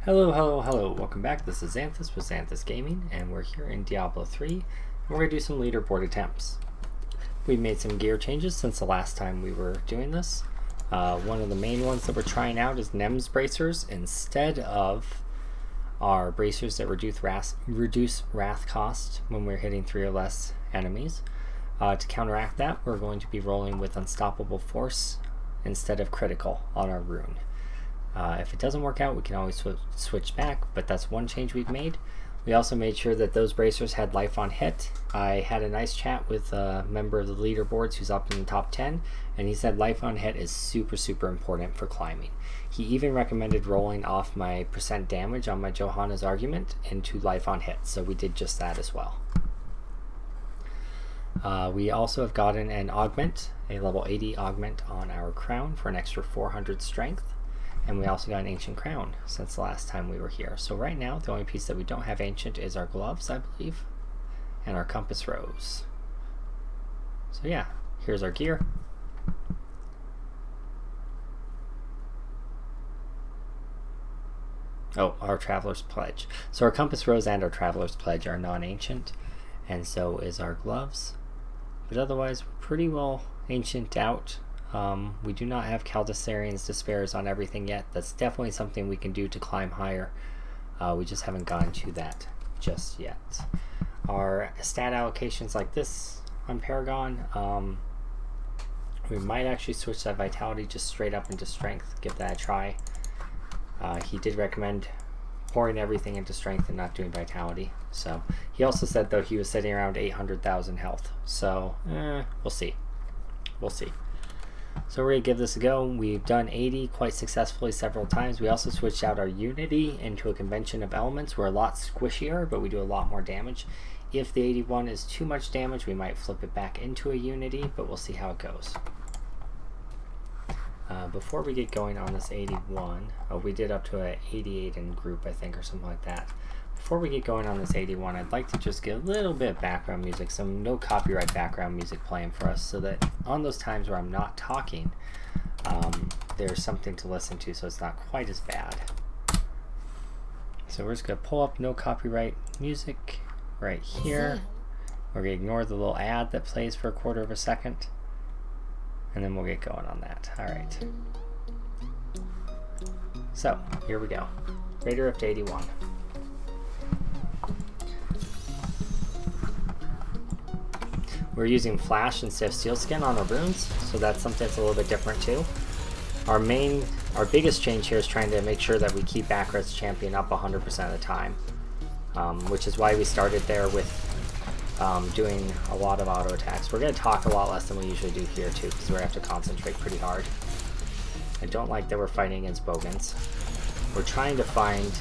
Hello, hello, hello. Welcome back. This is Xanthus with Xanthus Gaming, and we're here in Diablo 3, and we're going to do some leaderboard attempts. We've made some gear changes since the last time we were doing this. One of the main ones that we're trying out is NEMS bracers instead of our bracers that reduce wrath cost when we're hitting 3 or less enemies. To counteract that, we're going to be rolling with Unstoppable Force instead of critical on our rune. If it doesn't work out, we can always switch back, but that's one change we've made. We also made sure that those bracers had life on hit. I had a nice chat with a member of the leaderboards who's up in the top 10, and he said life on hit is super important for climbing. He even recommended rolling off my percent damage on my Johanna's argument into life on hit, so we did just that as well. We also have gotten an augment, a level 80 augment on our crown for an extra 400 strength. And we also got an ancient crown since the last time we were here. So right now, the only piece that we don't have ancient is our gloves, I believe, and our compass rose. So yeah, here's our gear. Oh, our Traveler's Pledge. So our compass rose and our Traveler's Pledge are non-ancient, and so is our gloves. But otherwise, we're pretty well ancient out. We do not have Caldacarian's Despairs on everything yet. That's definitely something we can do to climb higher. We just haven't gone to that just yet. Our stat allocations like this on Paragon, we might actually switch that Vitality just straight up into Strength, give that a try. He did recommend pouring everything into Strength and not doing Vitality. So he also said though he was sitting around 800,000 health. So we'll see. We'll see. So we're going to give this a go. We've done 80 quite successfully several times. We also switched out our Unity into a Convention of Elements. We're a lot squishier, but we do a lot more damage. If the 81 is too much damage, we might flip it back into a Unity, but we'll see how it goes. Before we get going on this 81, we did up to an 88 in group, I think, or something like that. Before we get going on this 81, I'd like to just get a little bit of background music, some no copyright background music playing for us, so that on those times where I'm not talking, there's something to listen to, so it's not quite as bad. So we're just going to pull up no copyright music right here. We're going to ignore the little ad that plays for a quarter of a second, and then we'll get going on that. Alright. So, here we go. Raider up to 81. We're using flash instead of sealskin on our runes, so that's something that's a little bit different too. Our biggest change here is trying to make sure that we keep Akrat's champion up 100% of the time, which is why we started there with doing a lot of auto attacks. We're going to talk a lot less than we usually do here too, because we're going to have to concentrate pretty hard. I don't like that we're fighting against bogans. We're trying to find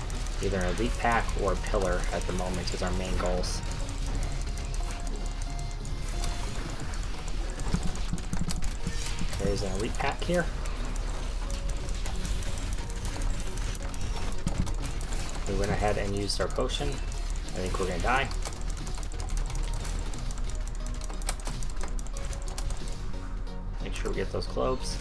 either an elite pack or a pillar at the moment as our main goals. There's an elite pack here. We went ahead and used our potion. I think we're gonna die. Make sure we get those globes.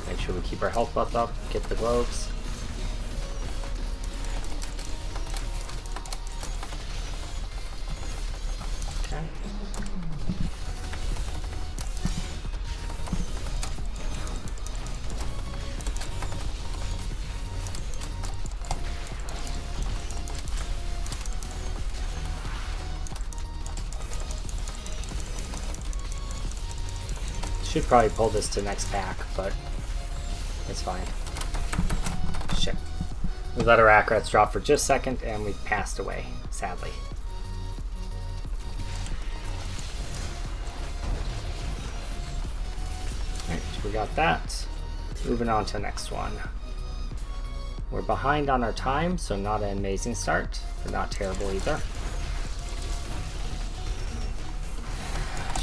Make sure we keep our health buff up, get the globes. Okay. Should probably pull this to next pack, but it's fine. Shit. We let our Akrats drop for just a second and we passed away, sadly. Alright, we got that. Moving on to the next one. We're behind on our time, so not an amazing start, but not terrible either.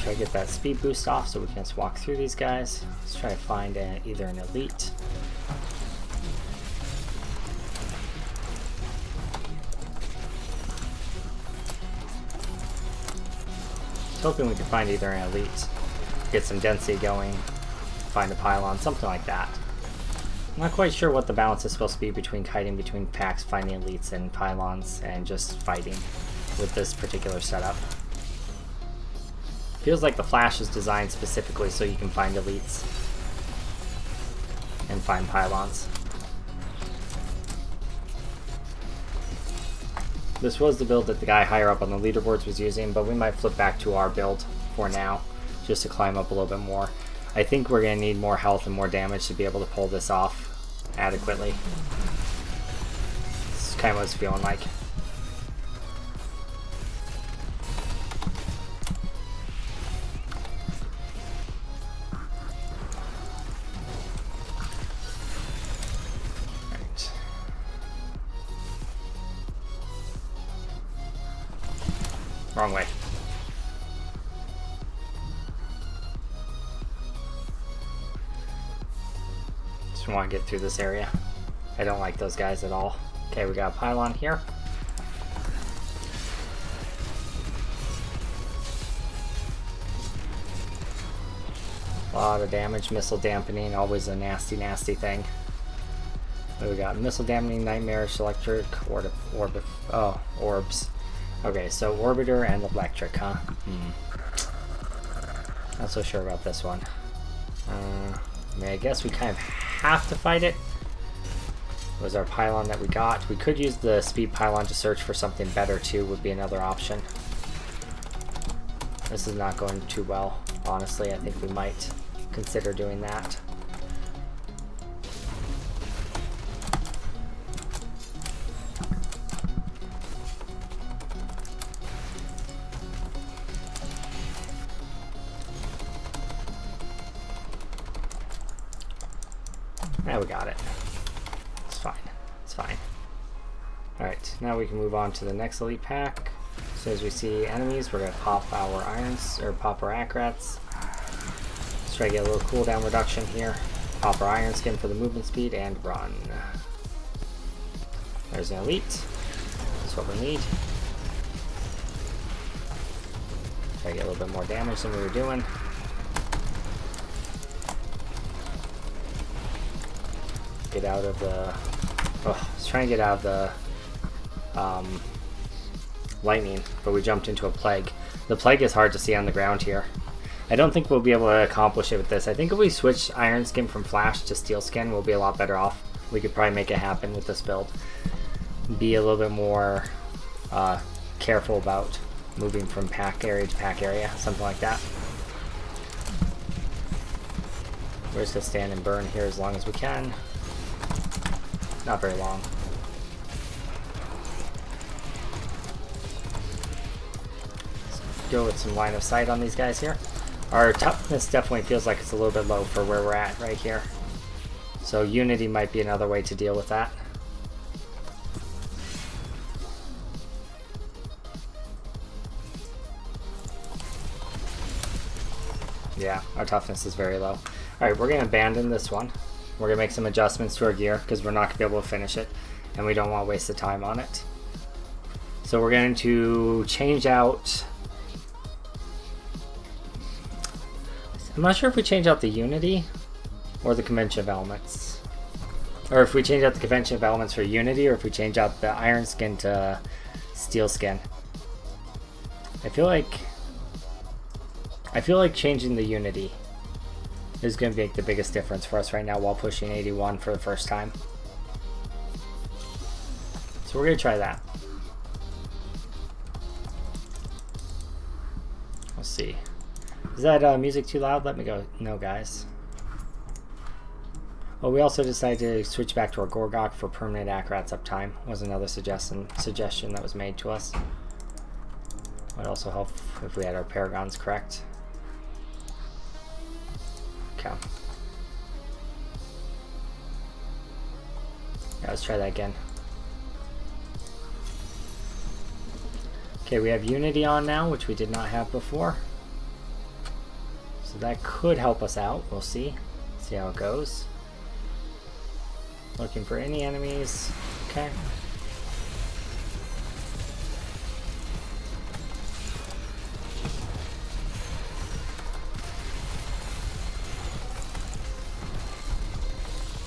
Try to get that speed boost off so we can just walk through these guys. Let's try to find either an elite. Hoping we can find either an elite, get some density going, find a pylon, something like that. I'm not quite sure what the balance is supposed to be between kiting between packs, finding elites and pylons, and just fighting with this particular setup. Feels like the Flash is designed specifically so you can find elites and find pylons. This was the build that the guy higher up on the leaderboards was using, but we might flip back to our build for now, just to climb up a little bit more. I think we're going to need more health and more damage to be able to pull this off adequately. This is kind of what it's feeling like. Right. Wrong way. Want to get through this area. I don't like those guys at all. Okay, we got a pylon here. A lot of damage. Missile dampening, always a nasty, nasty thing. We got missile dampening, nightmarish, electric, orbs. Okay, so orbiter and electric, huh? Not so sure about this one. I mean, I guess we kind of have to fight it. It was our pylon that we got. We could use the speed pylon to search for something better too, would be another option. This is not going too well, honestly. I think we might consider doing that. Now we got it. It's fine. It's fine. Alright, now we can move on to the next elite pack. As soon as we see enemies, we're going to pop our irons, or pop our acrats. Let's try to get a little cooldown reduction here. Pop our iron skin for the movement speed and run. There's an elite. That's what we need. Try to get a little bit more damage than we were doing. Get out of the... Oh, I was trying to get out of the lightning, but we jumped into a plague. The plague is hard to see on the ground here. I don't think we'll be able to accomplish it with this. I think if we switch iron skin from flash to steel skin, we'll be a lot better off. We could probably make it happen with this build. Be a little bit more careful about moving from pack area to pack area, something like that. We're just gonna stand and burn here as long as we can. Not very long. Let's go with some line of sight on these guys here. Our toughness definitely feels like it's a little bit low for where we're at right here. So unity might be another way to deal with that. Yeah, our toughness is very low. Alright, we're going to abandon this one. We're going to make some adjustments to our gear because we're not going to be able to finish it. And we don't want to waste the time on it. So we're going to change out... I'm not sure if we change out the Unity or the Convention of Elements. Or if we change out the Convention of Elements for Unity, or if we change out the Iron Skin to Steel Skin. I feel like changing the Unity is going to make the biggest difference for us right now while pushing 81 for the first time. So we're going to try that. Let's see. Is that music too loud? Let me go. No, guys. Oh, we also decided to switch back to our Gorgok for permanent Acrats uptime. Was another suggestion that was made to us. Would also help if we had our Paragons correct. Okay. Yeah, let's try that again. Okay, we have Unity on now, which we did not have before. So that could help us out. We'll see. See how it goes. Looking for any enemies. Okay.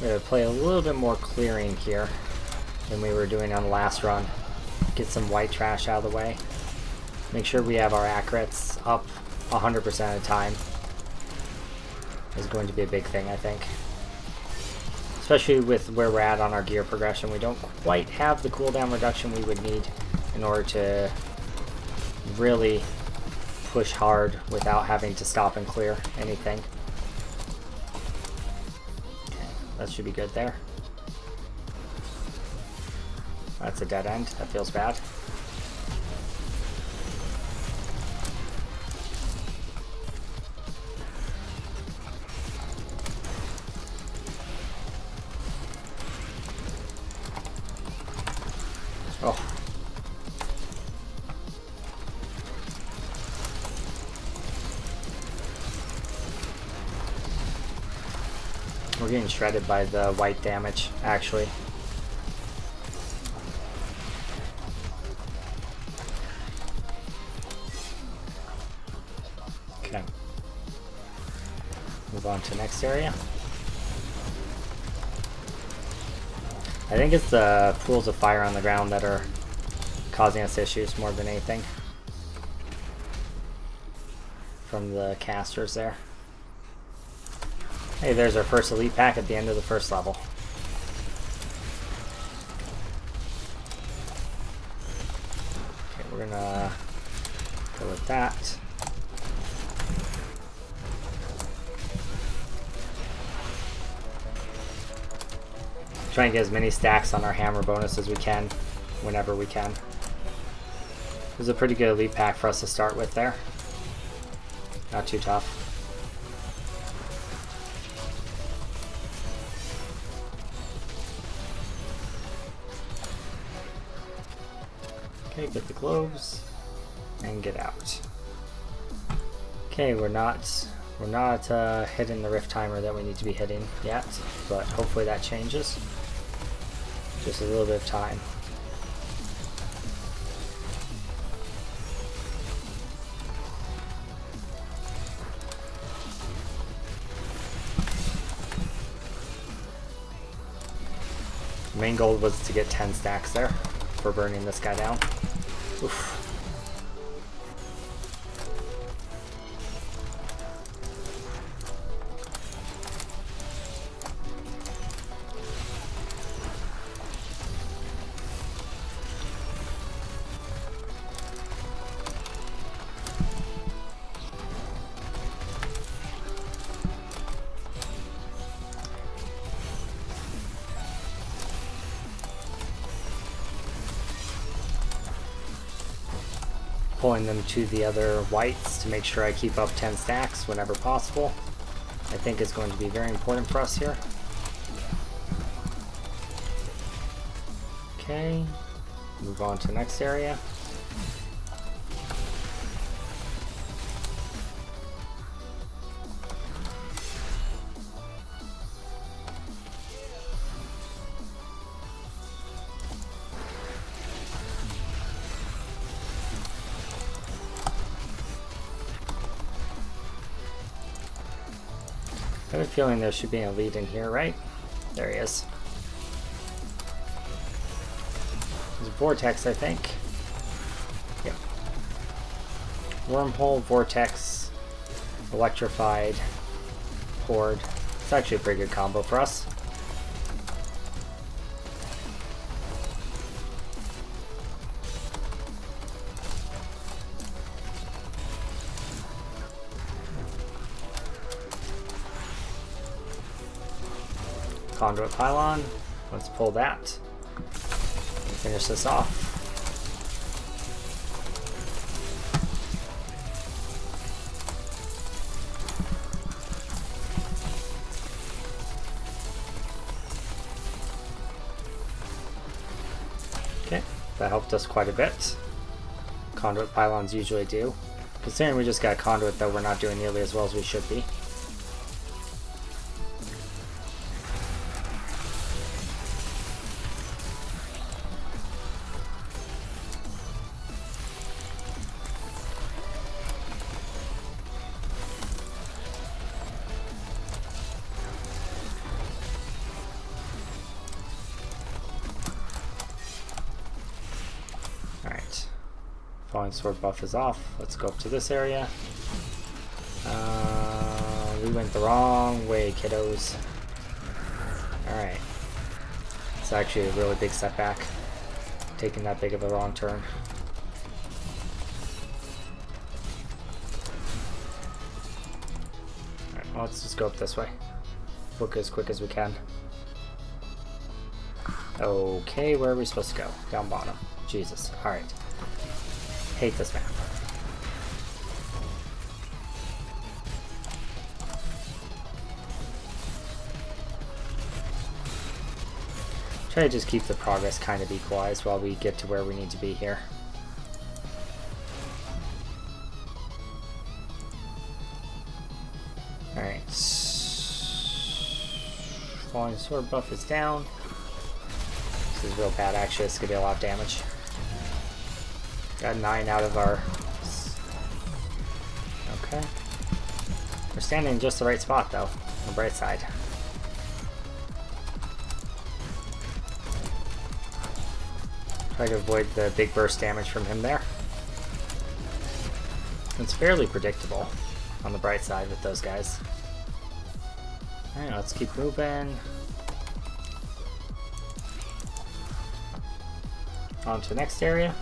We're going to play a little bit more clearing here than we were doing on the last run. Get some white trash out of the way. Make sure we have our accurates up 100% of the time. Is going to be a big thing, I think. Especially with where we're at on our gear progression. We don't quite have the cooldown reduction we would need in order to really push hard without having to stop and clear anything. Okay, that should be good there. That's a dead end. That feels bad. Oh. We're getting shredded by the white damage, actually. Okay. Move on to next area. I think it's the pools of fire on the ground that are causing us issues more than anything. From the casters there. Hey, there's our first elite pack at the end of the first level. Okay, we're gonna go with that. Try and get as many stacks on our hammer bonus as we can, whenever we can. This is a pretty good elite pack for us to start with there. Not too tough. Okay, get the gloves and get out. Okay, we're not hitting the rift timer that we need to be hitting yet, but hopefully that changes. Just a little bit of time. The main goal was to get 10 stacks there for burning this guy down. Oof. Pulling them to the other whites to make sure I keep up 10 stacks whenever possible. I think is going to be very important for us here. Okay, move on to the next area. I have a feeling there should be an elite in here, right? There he is. There's a vortex, I think. Yep. Wormhole, vortex, electrified, horde. It's actually a pretty good combo for us. Conduit pylon. Let's pull that and finish this off. Okay, that helped us quite a bit. Conduit pylons usually do. Considering we just got conduit, though, we're not doing nearly as well as we should be. Falling sword buff is off. Let's go up to this area. We went the wrong way, kiddos. Alright. It's actually a really big setback. Taking that big of a wrong turn. Alright, well, let's just go up this way. Book as quick as we can. Okay, where are we supposed to go? Down bottom. Jesus. Alright. Hate this map. Try to just keep the progress kind of equalized while we get to where we need to be here. Alright. Falling sword buff is down. This is real bad actually, it's gonna be a lot of damage. Got 9 out of our... Okay. We're standing in just the right spot though, on the bright side. Try to avoid the big burst damage from him there. It's fairly predictable on the bright side with those guys. Alright, let's keep moving. On to the next area.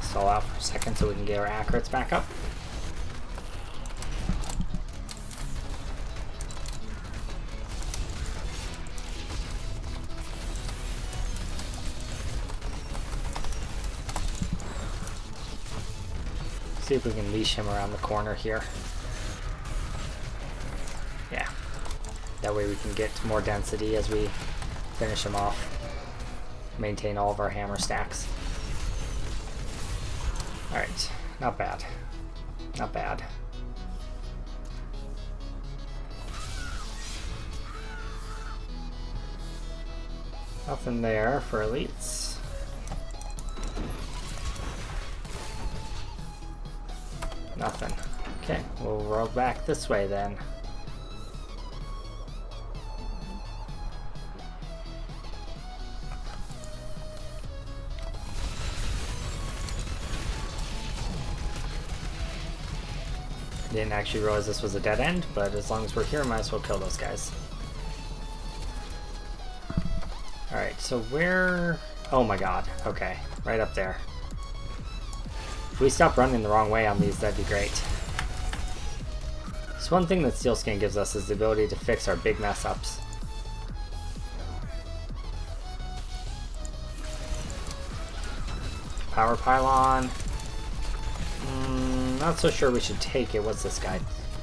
Stall out for a second so we can get our accurates back up. See if we can leash him around the corner here. Yeah. That way we can get more density as we finish him off. Maintain all of our hammer stacks. Alright. Not bad. Not bad. Nothing there for elites. Nothing. Okay, we'll roll back this way then. Didn't actually realize this was a dead end, but as long as we're here, might as well kill those guys. Alright, so where... Oh my god, okay, right up there. If we stop running the wrong way on these, that'd be great. So one thing that Steel Skin gives us is the ability to fix our big mess ups. Power Pylon. Not so sure we should take it. What's this guy?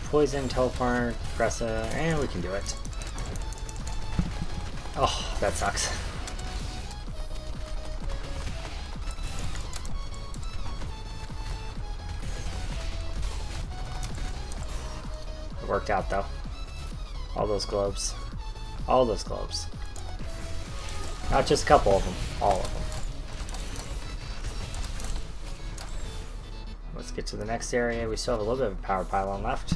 Poison, teleport, Pressa, and we can do it. Oh, that sucks. It worked out though. All those globes. All those globes. Not just a couple of them, all of them. Let's get to the next area. We still have a little bit of a power pylon left.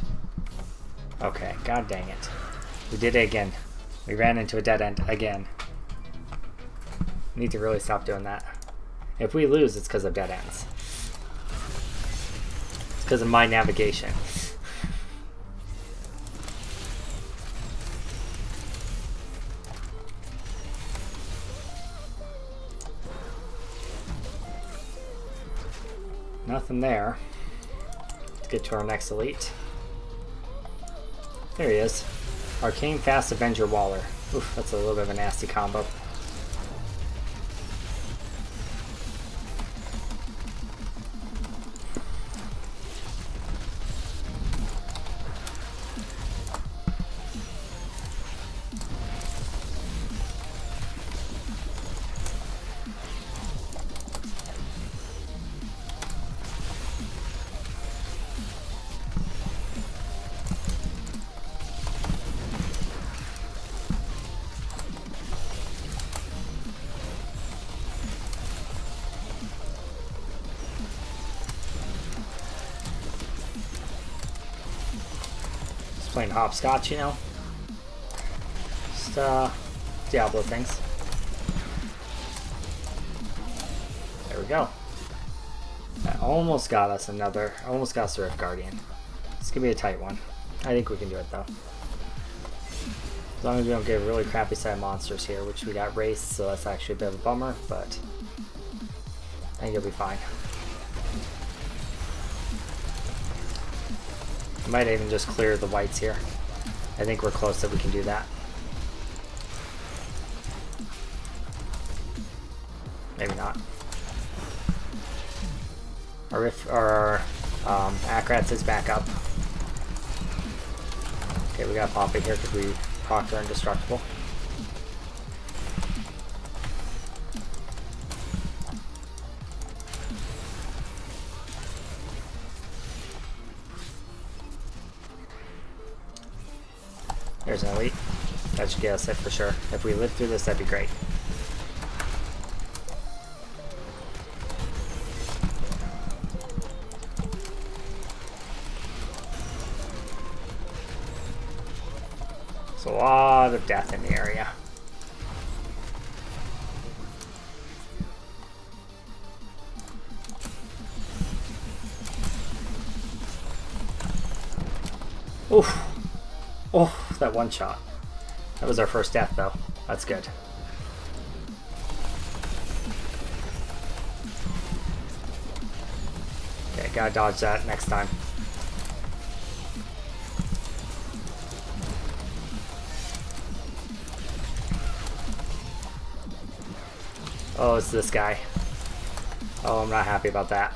Okay, god dang it. We did it again. We ran into a dead end again. Need to really stop doing that. If we lose, it's because of dead ends. It's because of my navigation. Nothing there. Let's get to our next elite. There he is. Arcane Fast Avenger Waller. Oof, that's a little bit of a nasty combo. Playing hopscotch, you know? Just, Diablo things. we go. That almost got us almost got us a Rift Guardian. This could be a tight one. I think we can do it though. As long as we don't get a really crappy set of monsters here, which we got Race, so that's actually a bit of a bummer, but I think it'll be fine. I might even just clear the whites here. I think we're close that we can do that. Maybe not. Our Akrats is back up. Okay, we got Poppy here because we procced our Indestructible. There's an elite. That should get us hit for sure. If we live through this, that'd be great. There's a lot of death in the area. Oof. Oh, that one shot. That was our first death though. That's good. Okay, gotta dodge that next time. Oh, it's this guy. Oh, I'm not happy about that.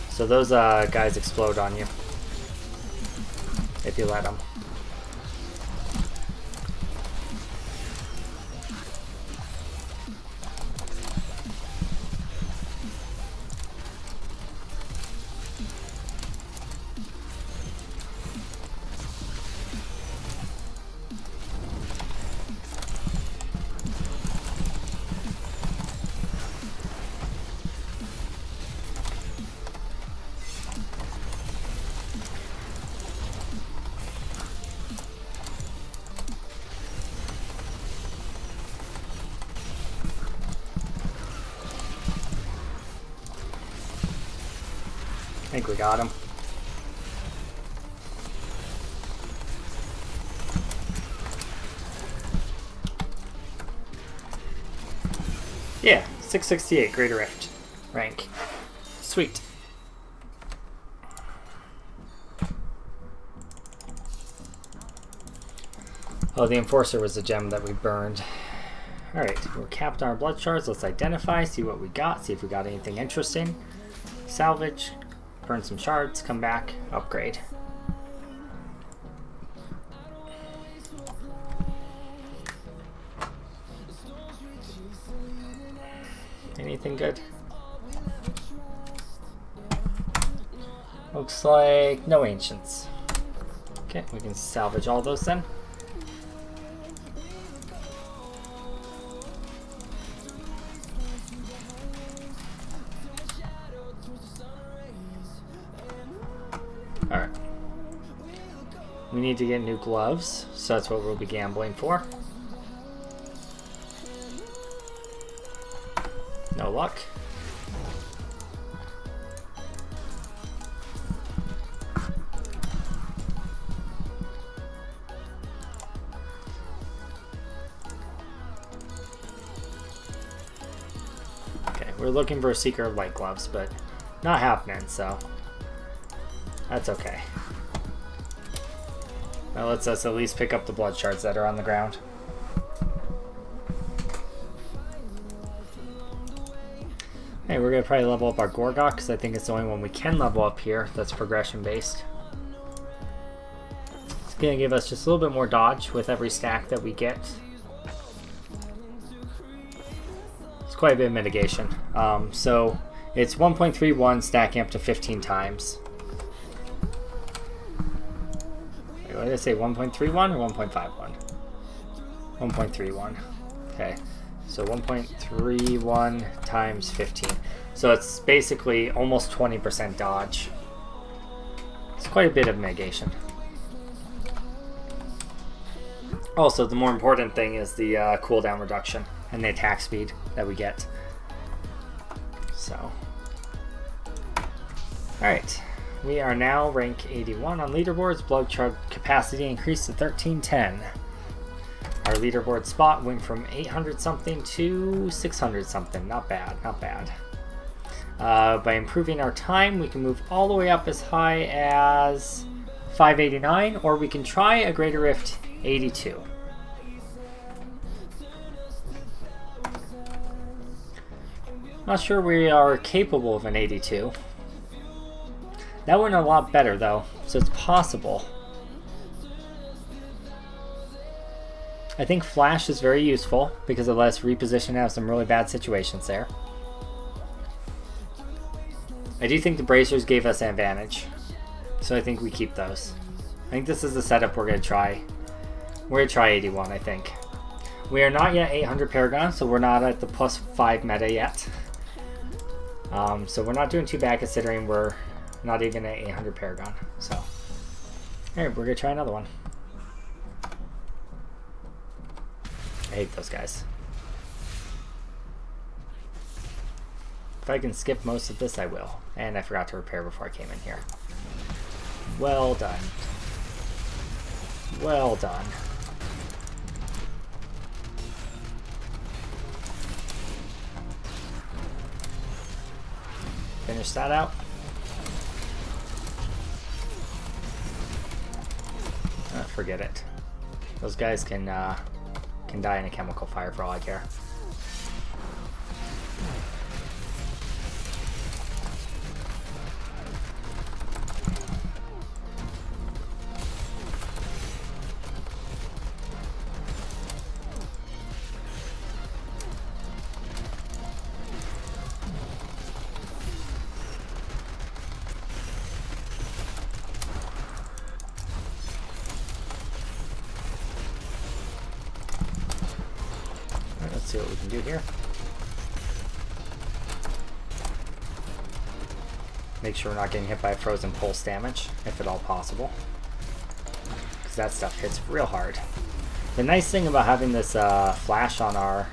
So those guys explode on you if you let them. I think we got him. Yeah, 668 Greater Rift rank. Sweet. Oh, the Enforcer was the gem that we burned. Alright, we're capped on our blood shards. Let's identify, see what we got, see if we got anything interesting. Salvage. Burn some shards, come back, upgrade. Anything good? Looks like no ancients. Okay, we can salvage all those then. Alright. We need to get new gloves, so that's what we'll be gambling for. No luck. Okay, we're looking for a Seeker of Light gloves, but not happening, so that's okay. That lets us at least pick up the blood shards that are on the ground. Hey, we're going to probably level up our Gorgok because I think it's the only one we can level up here that's progression based. It's going to give us just a little bit more dodge with every stack that we get. It's quite a bit of mitigation. So it's 1.31 stacking up to 15 times. did I say? 1.31 or 1.51? 1.31. Okay. So 1.31 times 15. So it's basically almost 20% dodge. It's quite a bit of negation. Also, the more important thing is the cooldown reduction and the attack speed that we get. So, alright. We are now rank 81 on leaderboards. Blood charge capacity increased to 1310. Our leaderboard spot went from 800 something to 600 something. Not bad, not bad. By improving our time, we can move all the way up as high as 589, or we can try a Greater Rift 82. Not sure we are capable of an 82. That went a lot better though, so it's possible. I think Flash is very useful because it lets us reposition out of some really bad situations there. I do think the bracers gave us an advantage, so I think we keep those. I think this is the setup we're going to try. We're going to try 81, I think. We are not yet 800 Paragon, so we're not at the +5 meta yet. So we're not doing too bad considering we're not even at 800 Paragon. So, alright, we're going to try another one. I hate those guys. If I can skip most of this, I will. And I forgot to repair before I came in here. Well done. Well done. Finish that out. Forget it. Those guys can die in a chemical fire for all I care. Let's see what we can do here. Make sure we're not getting hit by frozen pulse damage, if at all possible. Because that stuff hits real hard. The nice thing about having this flash on our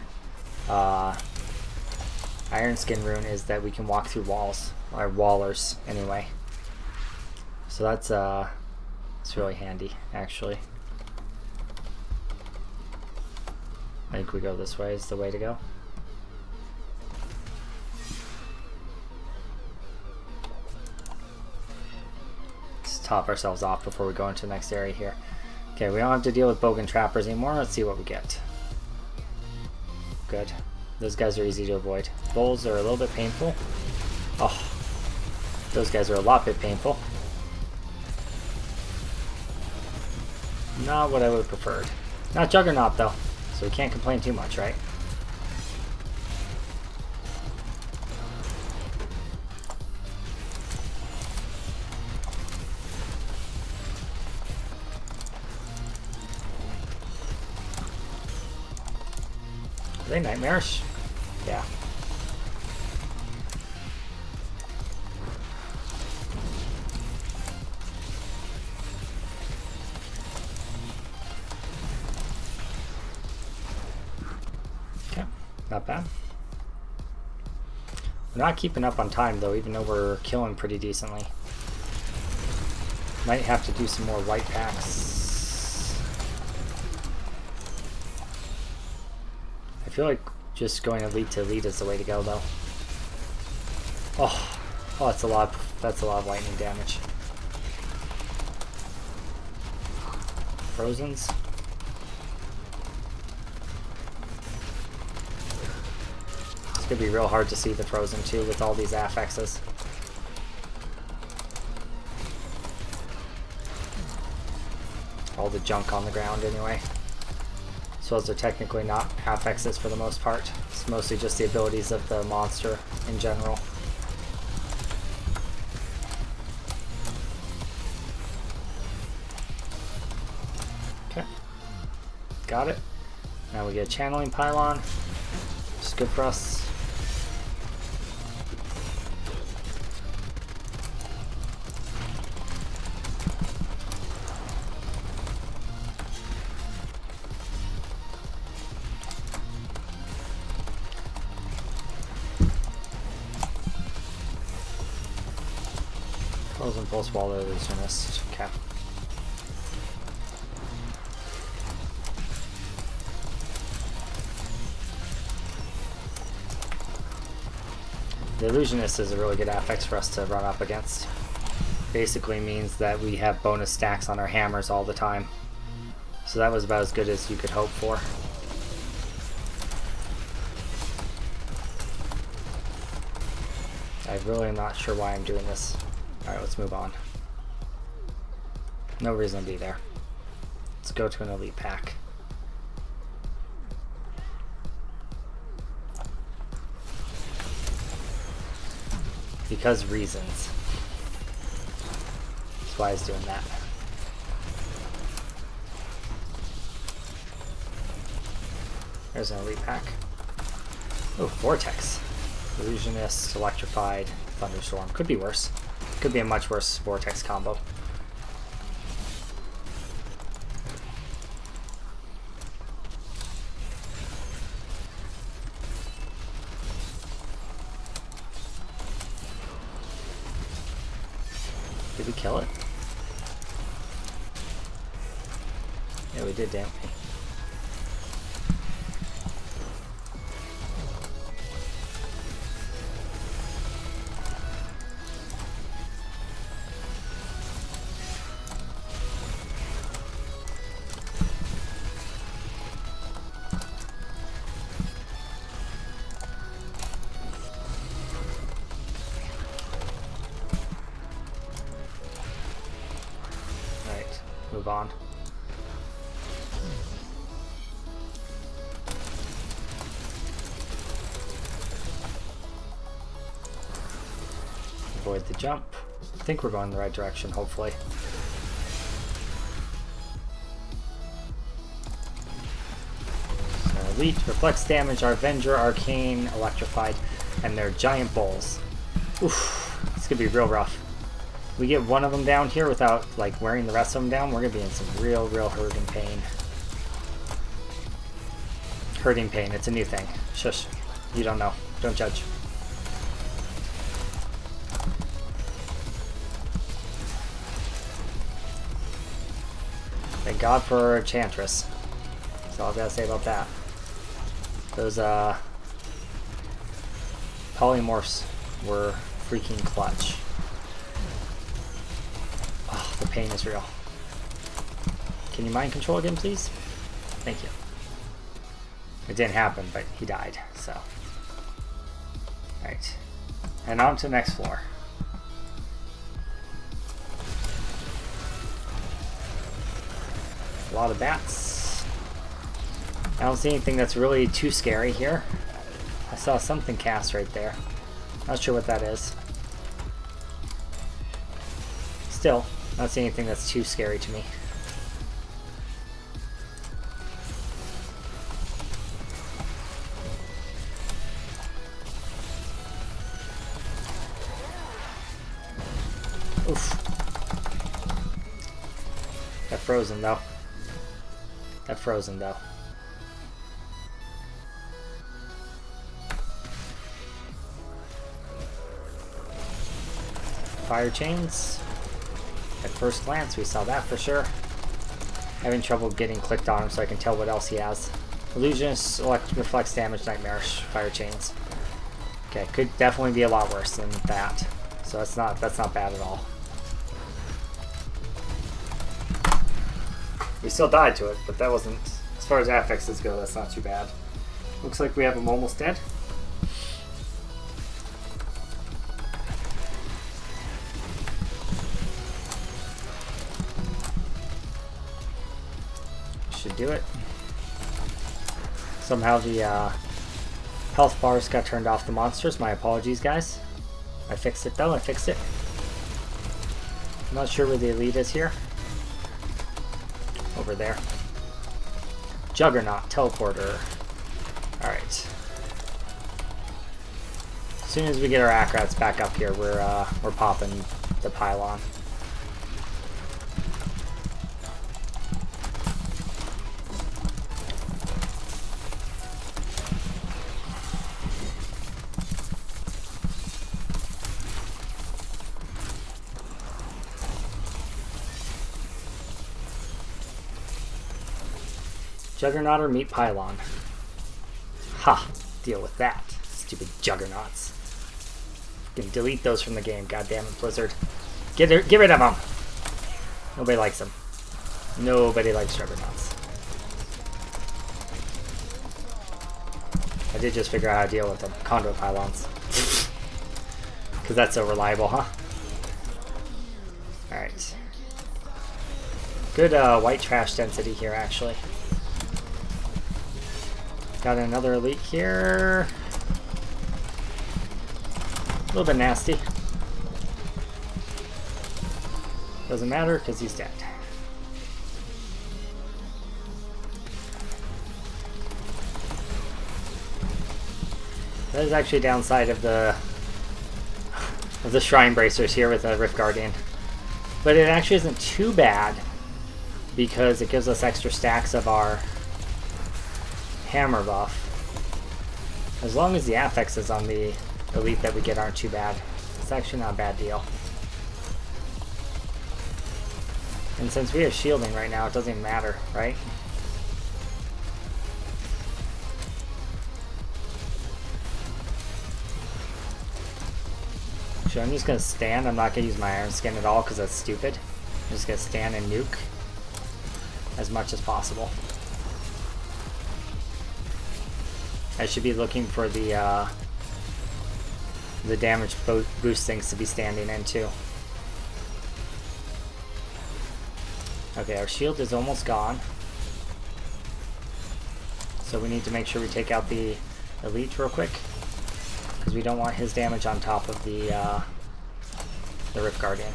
Iron Skin rune is that we can walk through walls, or wallers anyway. So that's it's really handy, actually. I think we go this way is the way to go. Let's top ourselves off before we go into the next area here. Okay, we don't have to deal with bogan trappers anymore. Let's see what we get. Good. Those guys are easy to avoid. Bulls are a little bit painful. Oh, those guys are a lot bit painful. Not what I would have preferred. Not Juggernaut though. So we can't complain too much, right? Are they nightmarish? Yeah. Not bad. We're not keeping up on time though, even though we're killing pretty decently. Might have to do some more white packs. I feel like just going elite to elite is the way to go though. Oh, that's a lot of lightning damage. Frozens. It's gonna be real hard to see the frozen too with all these affixes. All the junk on the ground anyway. So those are technically not affixes for the most part. It's mostly just the abilities of the monster in general. got it. Now we get a channeling pylon, which is good for us. Frozen Pulse while the illusionist. Okay. The illusionist is a really good affix for us to run up against. Basically means that we have bonus stacks on our hammers all the time. So that was about as good as you could hope for. I really am not sure why I'm doing this. Alright, let's move on. No reason to be there. Let's go to an elite pack. Because reasons. That's why I was doing that. There's an elite pack. Oh, Vortex. Illusionist, Electrified, Thunderstorm. Could be worse. Could be a much worse Vortex combo. Did we kill it? Yeah, we did, didn't we? Move on. Avoid the jump. I think we're going the right direction, hopefully. So Elite, Reflects Damage, our Avenger, Arcane, Electrified, and they're giant bowls. Oof, this could be real rough. We get one of them down here without like wearing the rest of them down, we're gonna be in some real hurting pain. Hurting pain, it's a new thing. Shush. You don't know. Don't judge. Thank God for Enchantress. That's all I've got to say about that. Those polymorphs were freaking clutch. Oh, the pain is real. Can you mind control again, please? Thank you. It didn't happen, but he died, so. Alright. And on to the next floor. A lot of bats. I don't see anything that's really too scary here. I saw something cast right there. Not sure what that is. Still, not seeing anything that's too scary to me. Oof. That frozen though. That frozen though. Fire chains. At first glance, we saw that for sure. Having trouble getting clicked on him so I can tell what else he has. Illusionist, reflects damage, nightmarish, fire chains. Okay, could definitely be a lot worse than that. So that's not bad at all. We still died to it, but that wasn't, as far as affixes go, that's not too bad. Looks like we have him almost dead. Should do it. Somehow the health bars got turned off the monsters. My apologies, guys. I fixed it though, I fixed it. I'm not sure where the elite is here. Over there. Juggernaut, teleporter. Alright. As soon as we get our Acrats back up here, we're popping the pylon. Juggernaut or meet pylon? Ha! Deal with that. Stupid juggernauts. Can delete those from the game. God damn it, Blizzard. Get rid of them! Nobody likes them. Nobody likes juggernauts. I did just figure out how to deal with them. Conduit pylons. Because that's so reliable, huh? Alright. Good white trash density here, actually. Got another elite here. A little bit nasty. Doesn't matter because he's dead. That is actually a downside of the Shrine Bracers here with a Rift Guardian. But it actually isn't too bad because it gives us extra stacks of our hammer buff. As long as the affixes on the elite that we get aren't too bad. It's actually not a bad deal. And since we have shielding right now, it doesn't even matter, right? So I'm just going to stand. I'm not going to use my Iron Skin at all because that's stupid. I'm just going to stand and nuke as much as possible. I should be looking for the damage boost things to be standing in too. Okay, our shield is almost gone. So we need to make sure we take out the elite real quick. Because we don't want his damage on top of the Rift Guardian.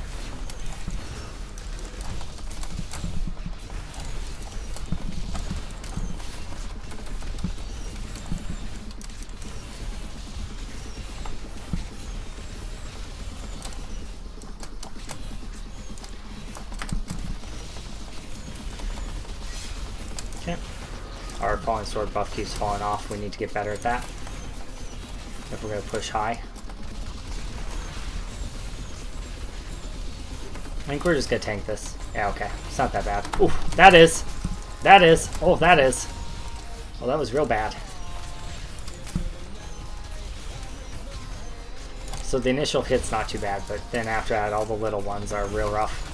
Our Falling Sword buff keeps falling off. We need to get better at that if we're going to push high. I think we're just going to tank this. Yeah, okay. It's not that bad. Ooh, that is. That is. Oh, that is. Oh, that was real bad. So the initial hit's not too bad, but then after that, all the little ones are real rough.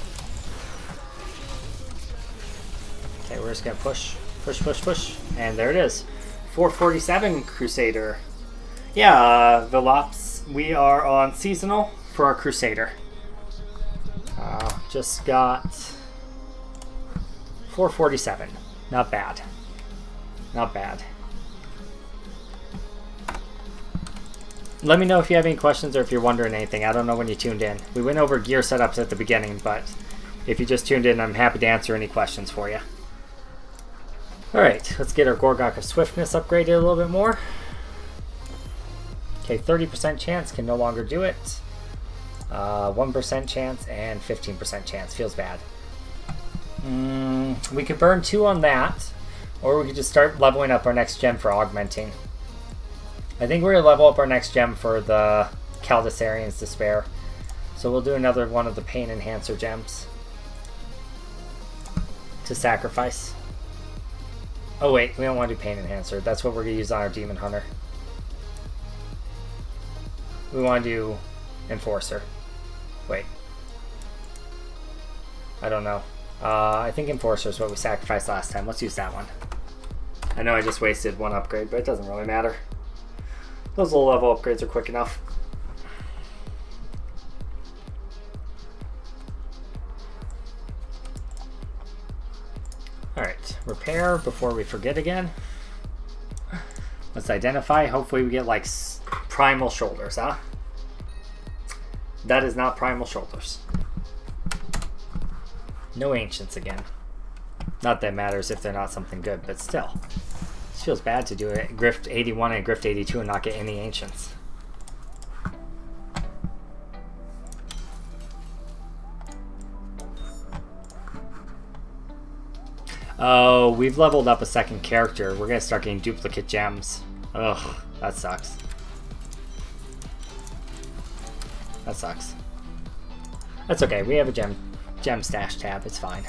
Okay, we're just going to push. Push, push, push. And there it is. 447 Crusader. Yeah, Velops, we are on seasonal for our Crusader. Just got 447. Not bad. Not bad. Let me know if you have any questions or if you're wondering anything. I don't know when you tuned in. We went over gear setups at the beginning, but if you just tuned in, I'm happy to answer any questions for you. Alright, let's get our Gorgok of Swiftness upgraded a little bit more. Okay, 30% chance, can no longer do it. 1% chance and 15% chance. Feels bad. We could burn 2 on that, or we could just start leveling up our next gem for augmenting. I think we're going to level up our next gem for the Caldisarian's Despair. So we'll do another one of the Pain Enhancer gems to sacrifice. Oh wait, we don't want to do Pain Enhancer. That's what we're going to use on our Demon Hunter. We want to do Enforcer. Wait. I don't know. I think Enforcer is what we sacrificed last time. Let's use that one. I know I just wasted 1 upgrade, but it doesn't really matter. Those low level upgrades are quick enough. Alright, repair before we forget again. Let's identify. Hopefully we get like Primal Shoulders, huh? That is not Primal Shoulders. No Ancients again. Not that it matters if they're not something good, but still. It feels bad to do a Grift 81 and Grift 82 and not get any Ancients. Oh, we've leveled up a second character. We're gonna start getting duplicate gems. Ugh, that sucks. That sucks. That's okay, we have a gem stash tab, it's fine.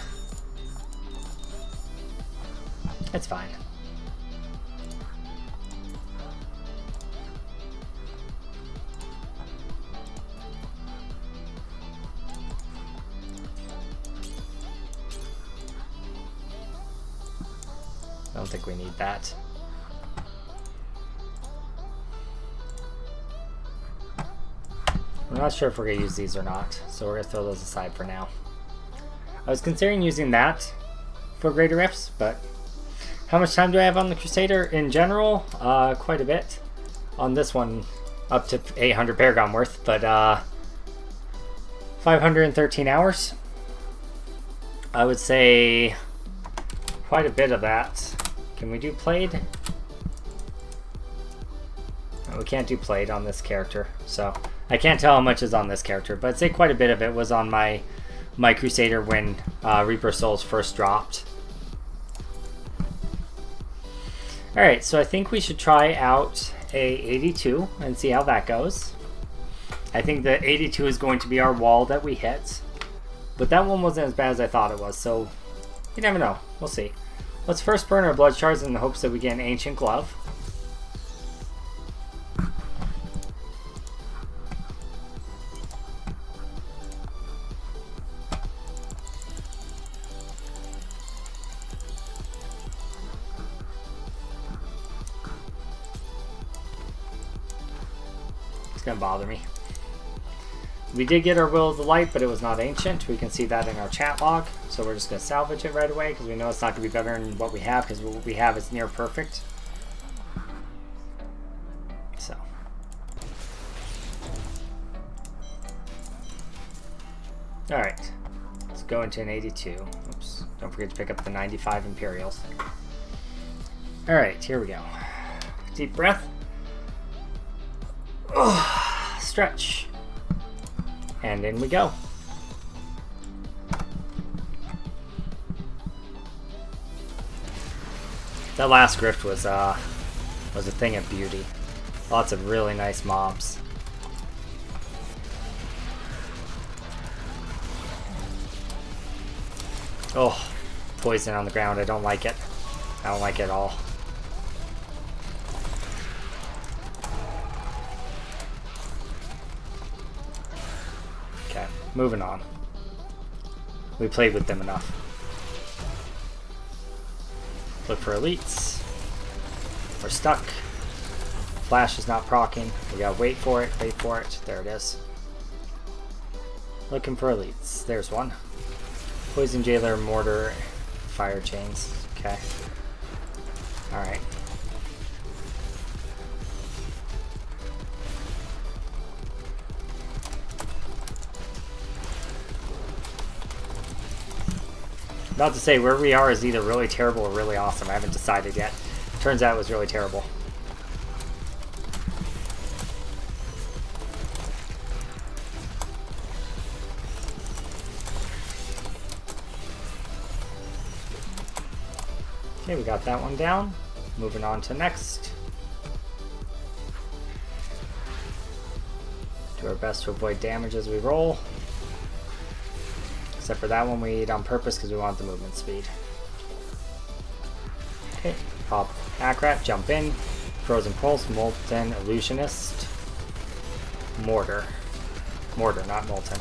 It's fine. I don't think we need that. I'm not sure if we're going to use these or not, so we're going to throw those aside for now. I was considering using that for Greater Rifts, but how much time do I have on the Crusader in general? Quite a bit. On this one, up to 800 Paragon worth, but 513 hours. I would say quite a bit of that. Can we do played? No, we can't do played on this character, so I can't tell how much is on this character, but I'd say quite a bit of it was on my Crusader when Reaper Souls first dropped. Alright, so I think we should try out a 82 and see how that goes. I think the 82 is going to be our wall that we hit, but that one wasn't as bad as I thought it was, so you never know. We'll see. Let's first burn our blood shards in the hopes that we get an ancient glove. It's gonna bother me. We did get our Will of the Light, but it was not ancient. We can see that in our chat log, so we're just going to salvage it right away because we know it's not going to be better than what we have, because what we have is near perfect. So. Alright, let's go into an 82. Oops, don't forget to pick up the 95 Imperials. Alright, here we go. Deep breath. Oh, stretch. And in we go. That last grift was a thing of beauty. Lots of really nice mobs. Oh, poison on the ground. I don't like it. I don't like it at all. Okay, moving on. We played with them enough. Look for elites. We're stuck. Flash is not proccing. We gotta wait for it, wait for it. There it is. Looking for elites. There's one. Poison Jailer, Mortar, Fire Chains. Okay. Alright. About to say, where we are is either really terrible or really awesome. I haven't decided yet. Turns out it was really terrible. Okay, we got that one down. Moving on to next. Do our best to avoid damage as we roll. Except for that one we eat on purpose because we want the movement speed. Okay, pop Hackrat, jump in. Frozen Pulse, Molten, Illusionist, Mortar. Mortar, not Molten.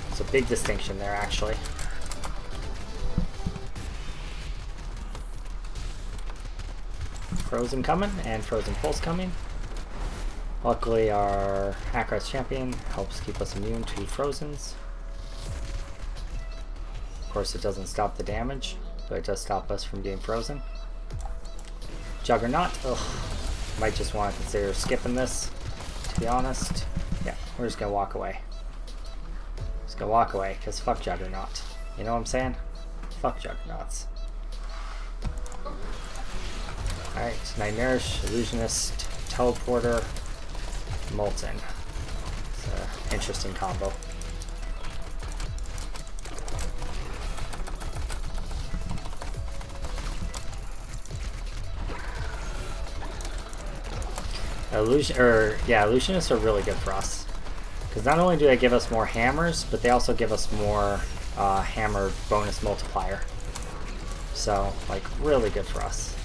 It's a big distinction there, actually. Frozen coming, and Frozen Pulse coming. Luckily our Hackrat's Champion helps keep us immune to Frozens. Of course it doesn't stop the damage, but it does stop us from getting frozen. Juggernaut, ugh. Might just want to consider skipping this, to be honest. Yeah, we're just gonna walk away. Just gonna walk away, because fuck Juggernaut. You know what I'm saying? Fuck Juggernauts. Alright, Nightmarish, Illusionist, Teleporter, Molten. It's an interesting combo. Illusionists are really good for us. Because not only do they give us more hammers, but they also give us more hammer bonus multiplier. So, like, really good for us.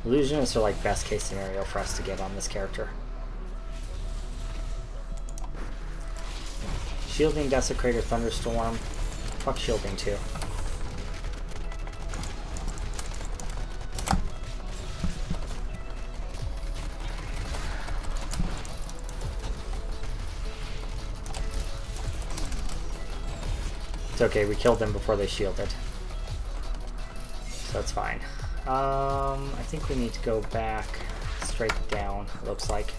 Illusionists are like best case scenario for us to get on this character. Shielding, Desecrator, Thunderstorm. Fuck shielding too. It's okay, we killed them before they shielded. So that's fine. I think we need to go back straight down, it looks like.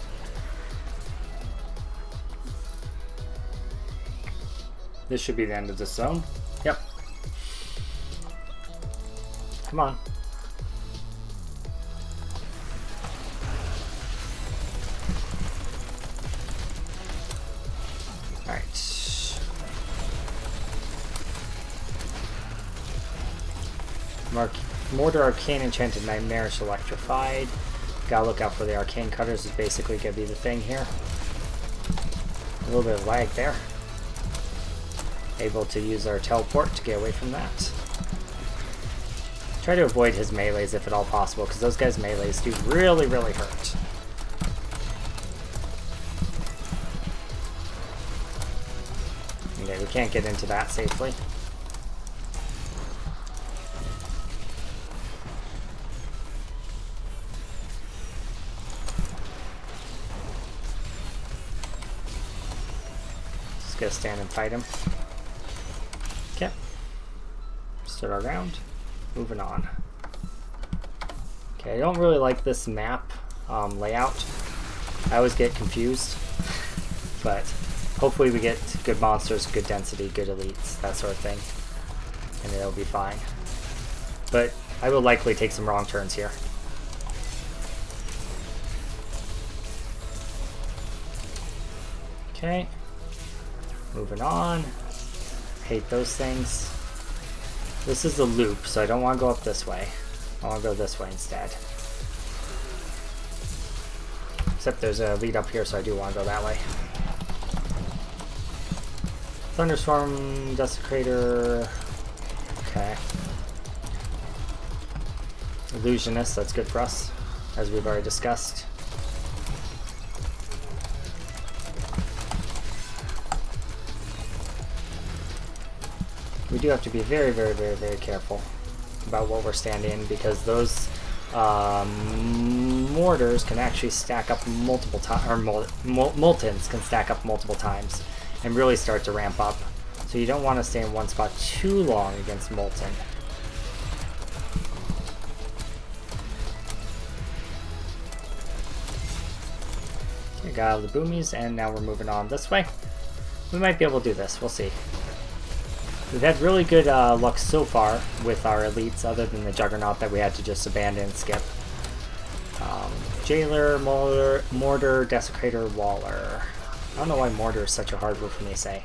This should be the end of the zone. Yep. Come on. Mortar, Arcane, Enchanted, Nightmarish, Electrified. Gotta look out for the Arcane Cutters is basically gonna be the thing here. A little bit of lag there. Able to use our teleport to get away from that. Try to avoid his melees if at all possible, because those guys' melees do really, really hurt. Okay, we can't get into that safely. Gonna stand and fight him. Okay. Start our round. Moving on. Okay, I don't really like this map layout. I always get confused. But hopefully we get good monsters, good density, good elites, that sort of thing. And it'll be fine. But I will likely take some wrong turns here. Okay. Moving on. Hate those things. This is a loop, so I don't want to go up this way. I want to go this way instead. Except there's a lead up here, so I do want to go that way. Thunderstorm, Desecrator. Okay. Illusionist, that's good for us, as we've already discussed. We do have to be very, very, very, very careful about what we're standing in, because those mortars can actually stack up multiple times, or moltens can stack up multiple times and really start to ramp up. So you don't want to stay in one spot too long against molten. Okay, got all the boomies, and now we're moving on this way. We might be able to do this, we'll see. We've had really good luck so far with our elites, other than the Juggernaut that we had to just abandon and skip. Jailer, Mortar, Desecrator, Waller. I don't know why Mortar is such a hard word for me to say.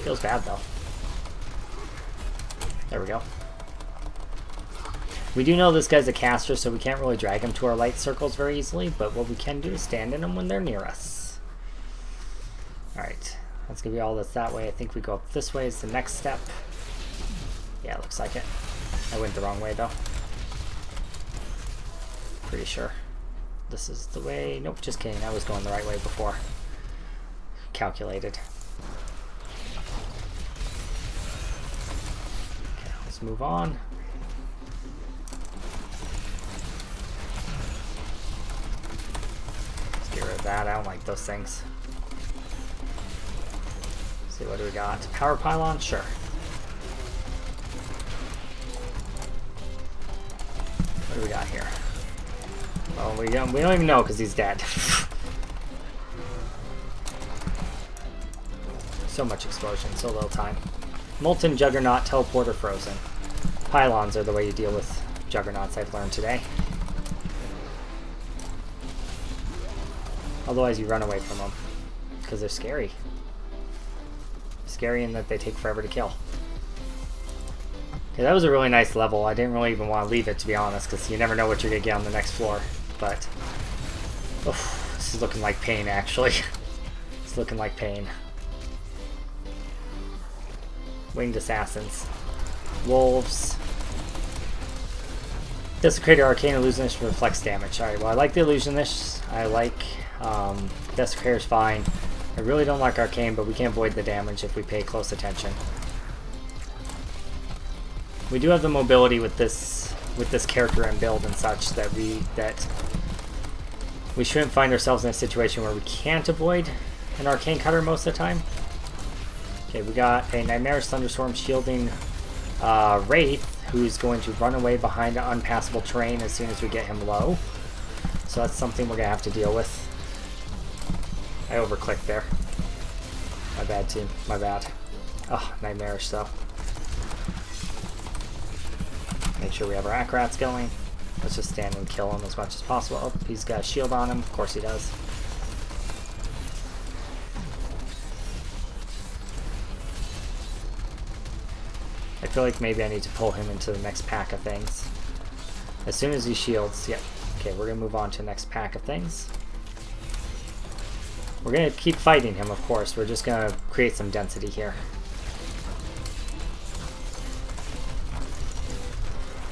Feels bad though. There we go. We do know this guy's a caster, so we can't really drag him to our light circles very easily, but what we can do is stand in them when they're near us. Alright. That's going to be all that's that way. I think we go up this way is the next step. Yeah, looks like it. I went the wrong way, though. Pretty sure. This is the way. Nope, just kidding. I was going the right way before. Calculated. Okay, let's move on. Let's get rid of that. I don't like those things. See, what do we got? Power pylon? Sure. What do we got here? Oh, we don't even know because he's dead. So much explosion, so little time. Molten, Juggernaut, Teleporter, Frozen. Pylons are the way you deal with Juggernauts, I've learned today. Otherwise you run away from them, because they're scary. Scary in that they take forever to kill. Okay, that was a really nice level. I didn't really even want to leave it, to be honest, because you never know what you're going to get on the next floor. But, oof, this is looking like pain, actually. It's looking like pain. Winged Assassins. Wolves. Desecrator, Arcane, Illusionist, reflects damage. Alright, well I like the Illusionist. I like Desecrator's fine. I really don't like Arcane, but we can avoid the damage if we pay close attention. We do have the mobility with this character and build and such that we shouldn't find ourselves in a situation where we can't avoid an Arcane Cutter most of the time. Okay, we got a Nightmarish Thunderstorm shielding Wraith, who's going to run away behind the unpassable terrain as soon as we get him low. So that's something we're going to have to deal with. I overclicked there. My bad, team. My bad. Oh, Nightmarish, though. Make sure we have our Acrats going. Let's just stand and kill him as much as possible. Oh, he's got a shield on him. Of course he does. I feel like maybe I need to pull him into the next pack of things. As soon as he shields, yep. Okay, we're going to move on to the next pack of things. We're going to keep fighting him, of course. We're just going to create some density here.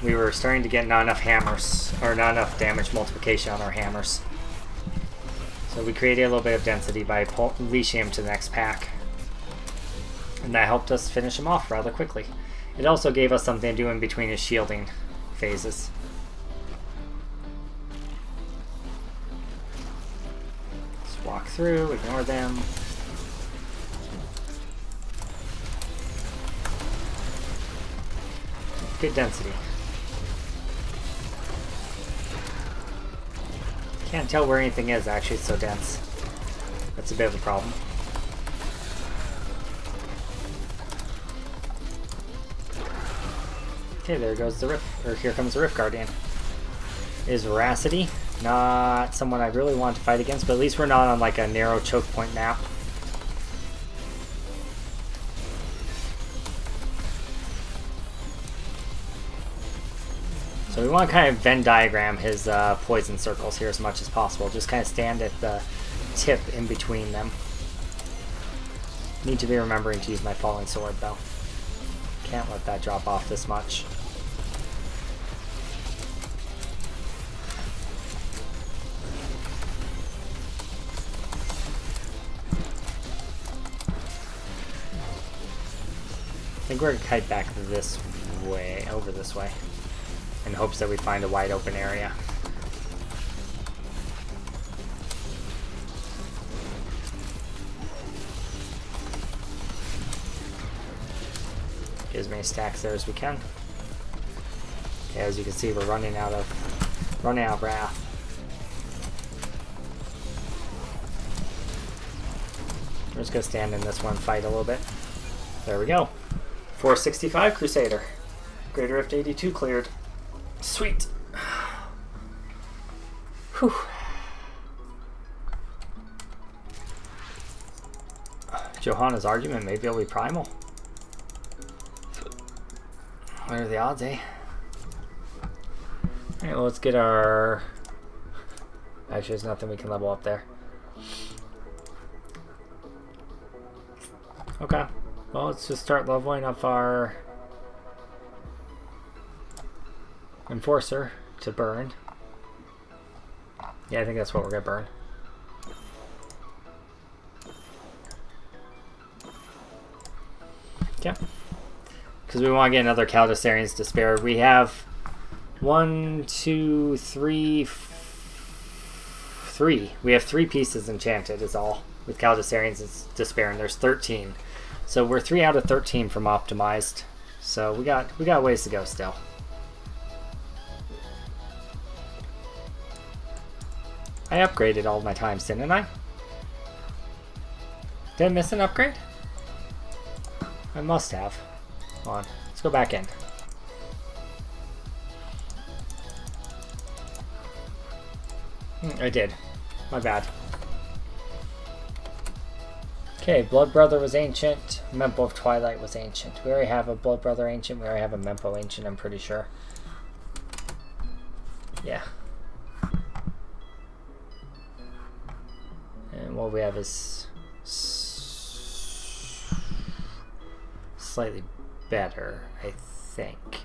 We were starting to get not enough hammers, or not enough damage multiplication on our hammers. So we created a little bit of density by leashing him to the next pack. And that helped us finish him off rather quickly. It also gave us something to do in between his shielding phases. Just walk through, ignore them. Good density. Can't tell where anything is, actually, it's so dense. That's a bit of a problem. Okay, there goes the Rift, or here comes the Rift Guardian. Is Veracity. Not someone I really want to fight against, but at least we're not on like a narrow choke point map. So we want to kind of Venn diagram his poison circles here as much as possible. Just kind of stand at the tip in between them. Need to be remembering to use my Falling Sword though. Can't let that drop off this much. I think we're going to kite back this way, over this way, in hopes that we find a wide open area. Get as many stacks there as we can. Okay, as you can see, we're running out of wrath. We're just gonna stand in this one, fight a little bit. There we go. 465 Crusader. Greater Rift 82 cleared. Sweet. Whew. Johanna's argument, maybe it'll be Primal. What are the odds, eh? Alright, well, let's get our... Actually, there's nothing we can level up there. Okay. Well, let's just start leveling up our Enforcer to burn. Yeah, I think that's what we're gonna burn. Yeah. Because we want to get another Caldacerian's Despair. We have 1, 2, 3, 3. We have 3 pieces enchanted is all with Caldacerian's Despair, and there's 13. So we're 3 out of 13 from optimized. So we got ways to go still. I upgraded all my times, didn't I? Did I miss an upgrade? I must have. Come on, let's go back in. I did. My bad. Okay, Blood Brother was ancient. Mempo of Twilight was ancient. We already have a Blood Brother ancient. We already have a Mempo ancient, I'm pretty sure. Yeah. And what we have is slightly better, I think.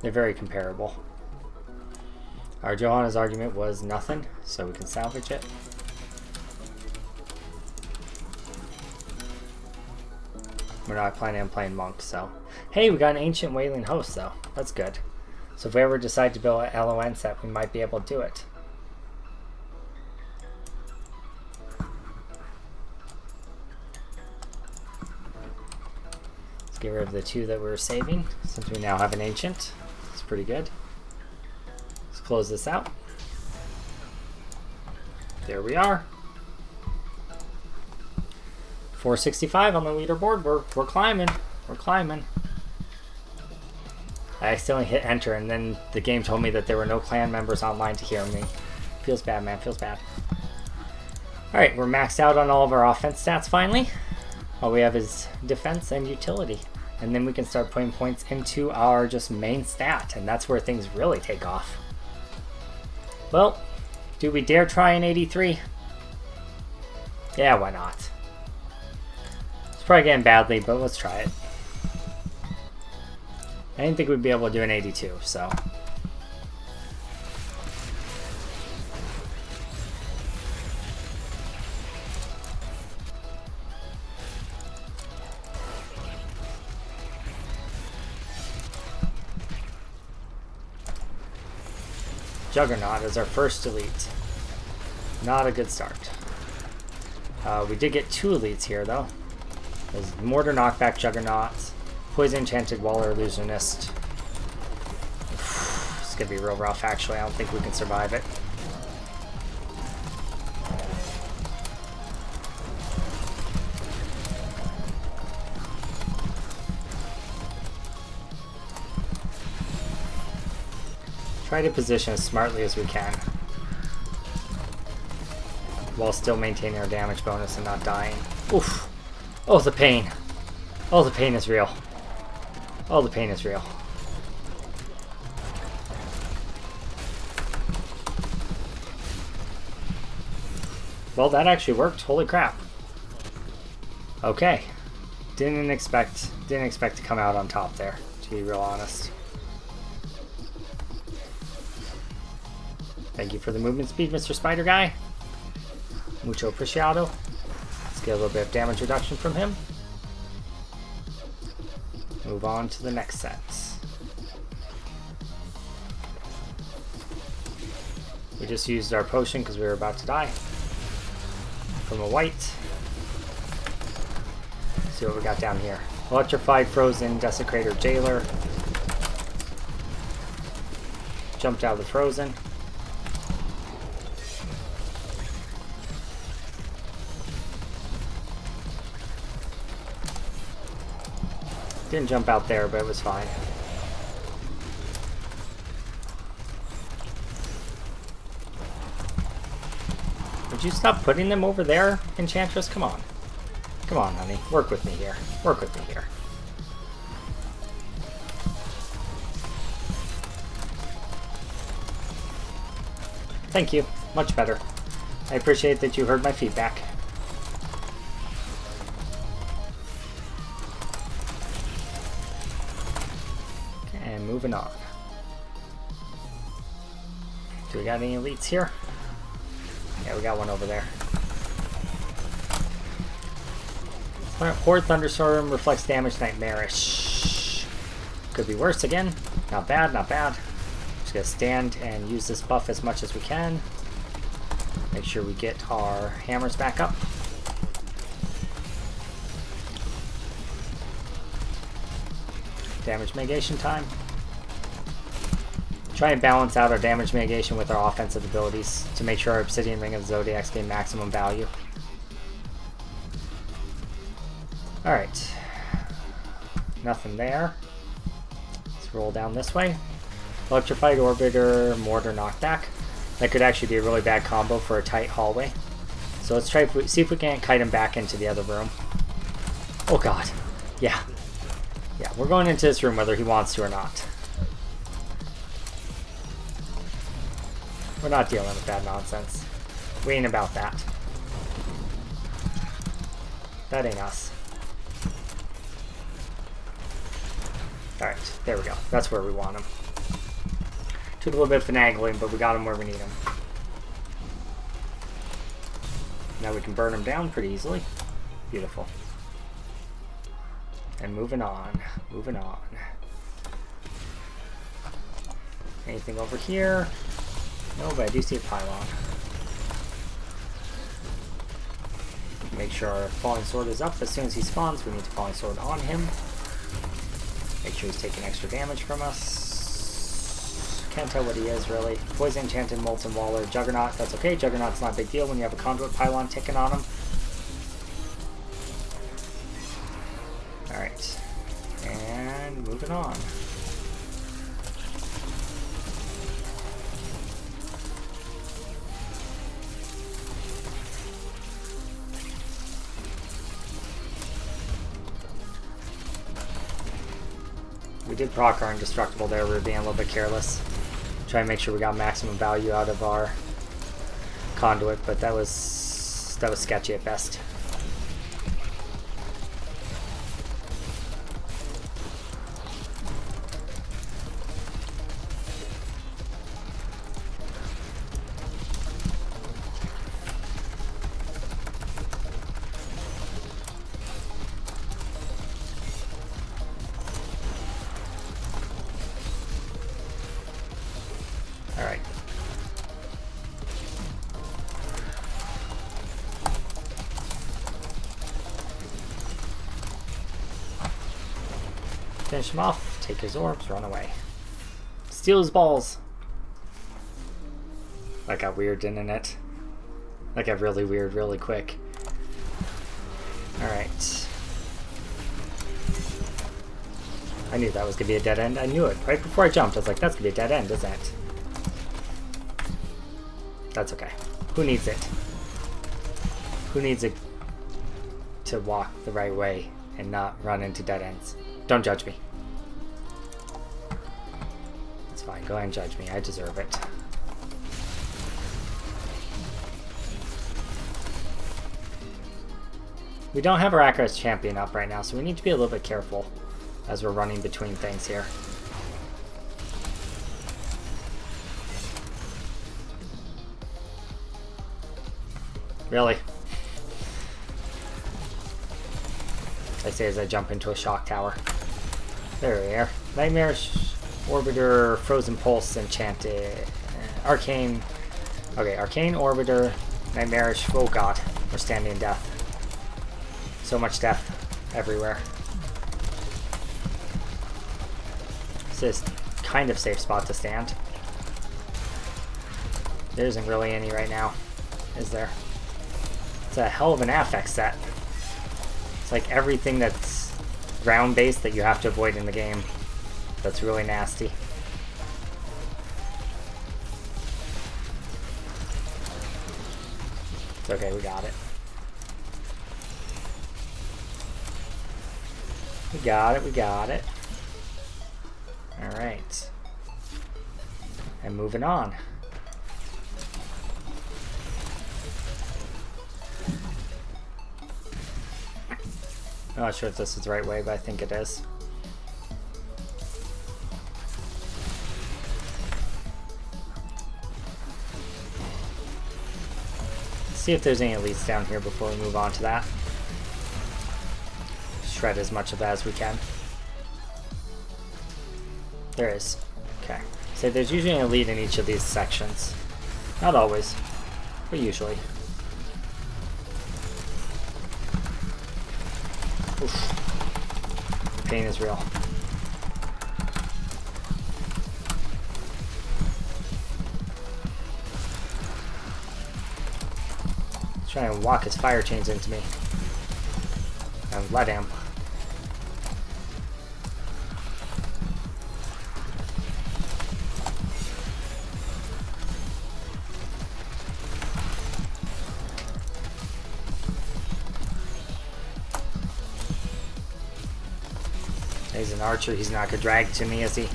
They're very comparable. Our Johanna's argument was nothing, so we can salvage it. We're not planning on playing Monk, so... Hey, we got an Ancient Wailing Host, though. That's good. So if we ever decide to build an LON set, we might be able to do it. Let's get rid of the 2 that we were saving, since we now have an Ancient. It's pretty good. Let's close this out. There we are. 465 on the leaderboard. We're climbing. We're climbing. I accidentally hit enter and then the game told me that there were no clan members online to hear me. Feels bad, man. Feels bad. Alright, we're maxed out on all of our offense stats finally. All we have is defense and utility. And then we can start putting points into our just main stat. And that's where things really take off. Well, do we dare try an 83? Yeah, why not? Probably getting badly, but let's try it. I didn't think we'd be able to do an 82, so. Juggernaut is our first elite. Not a good start. We did get 2 elites here, though. There's Mortar Knockback Juggernaut, Poison Enchanted Waller Illusionist. It's gonna be real rough, actually. I don't think we can survive it. Try to position as smartly as we can, while still maintaining our damage bonus and not dying. Oof. Oh, the pain. Oh, the pain is real. Oh, the pain is real. Well, that actually worked. Holy crap. Okay. Didn't expect to come out on top there, to be real honest. Thank you for the movement speed, Mr. Spider Guy. Mucho apreciado. Let's get a little bit of damage reduction from him. Move on to the next set. We just used our potion because we were about to die. From a white. Let's see what we got down here. Electrified, Frozen, Desecrator, Jailer. Jumped out of the Frozen. Didn't jump out there, but it was fine. Would you stop putting them over there, Enchantress? Come on. Come on, honey. Work with me here. Work with me here. Thank you. Much better. I appreciate that you heard my feedback. And moving on. Do we got any elites here? Yeah, we got one over there. Horde Thunderstorm reflects damage, Nightmarish. Could be worse again. Not bad, not bad. Just gonna stand and use this buff as much as we can. Make sure we get our hammers back up. Damage mitigation time. Try and balance out our damage mitigation with our offensive abilities to make sure our Obsidian Ring of the Zodiacs gain maximum value. Alright. nothing there. Let's roll down this way. Electrified Orbiter, Mortar, Knockback. That could actually be a really bad combo for a tight hallway. So let's try see if we can't kite him back into the other room. Oh god. Yeah. Yeah, we're going into this room whether he wants to or not. We're not dealing with that nonsense. We ain't about that. That ain't us. Alright, there we go. That's where we want him. Took a little bit of finagling, but we got him where we need him. Now we can burn him down pretty easily. Beautiful. And moving on. Moving on. Anything over here? No, but I do see a pylon. Make sure our Falling Sword is up as soon as he spawns. We need the Falling Sword on him. Make sure he's taking extra damage from us. Can't tell what he is, really. Poison Enchanted, Molten Waller, Juggernaut. That's okay. Juggernaut's not a big deal when you have a Conduit Pylon ticking on him. Alright. And moving on. We did proc our Indestructible there. We were being a little bit careless. Try and make sure we got maximum value out of our Conduit, but that was sketchy at best. Alright. Finish him off, take his orbs, run away. Steal his balls! That got weird, didn't it? That got really weird really quick. Alright. I knew that was going to be a dead end. I knew it. Right before I jumped, I was like, that's going to be a dead end, isn't it? That's okay. Who needs it? Who needs it to walk the right way and not run into dead ends? Don't judge me. It's fine. Go ahead and judge me. I deserve it. We don't have our Akaris champion up right now, so we need to be a little bit careful as we're running between things here. Really? I say as I jump into a shock tower. There we are. Nightmarish Orbiter, Frozen Pulse, Enchanted, Arcane. Okay, Arcane Orbiter, Nightmarish. Oh god, we're standing in death. So much death everywhere. This is kind of safe spot to stand. There isn't really any right now, is there? It's a hell of an affect set. It's like everything that's ground-based that you have to avoid in the game. That's really nasty. It's okay, we got it. We got it, we got it. Alright. And moving on. I'm not sure if this is the right way, but I think it is. Let's see if there's any elites down here before we move on to that. Shred as much of that as we can. There is. Okay. So there's usually an elite in each of these sections. Not always, but usually. Oof. Pain is real. He's trying to walk his fire chains into me. And let him. He's an archer. He's not going to drag to me, is he?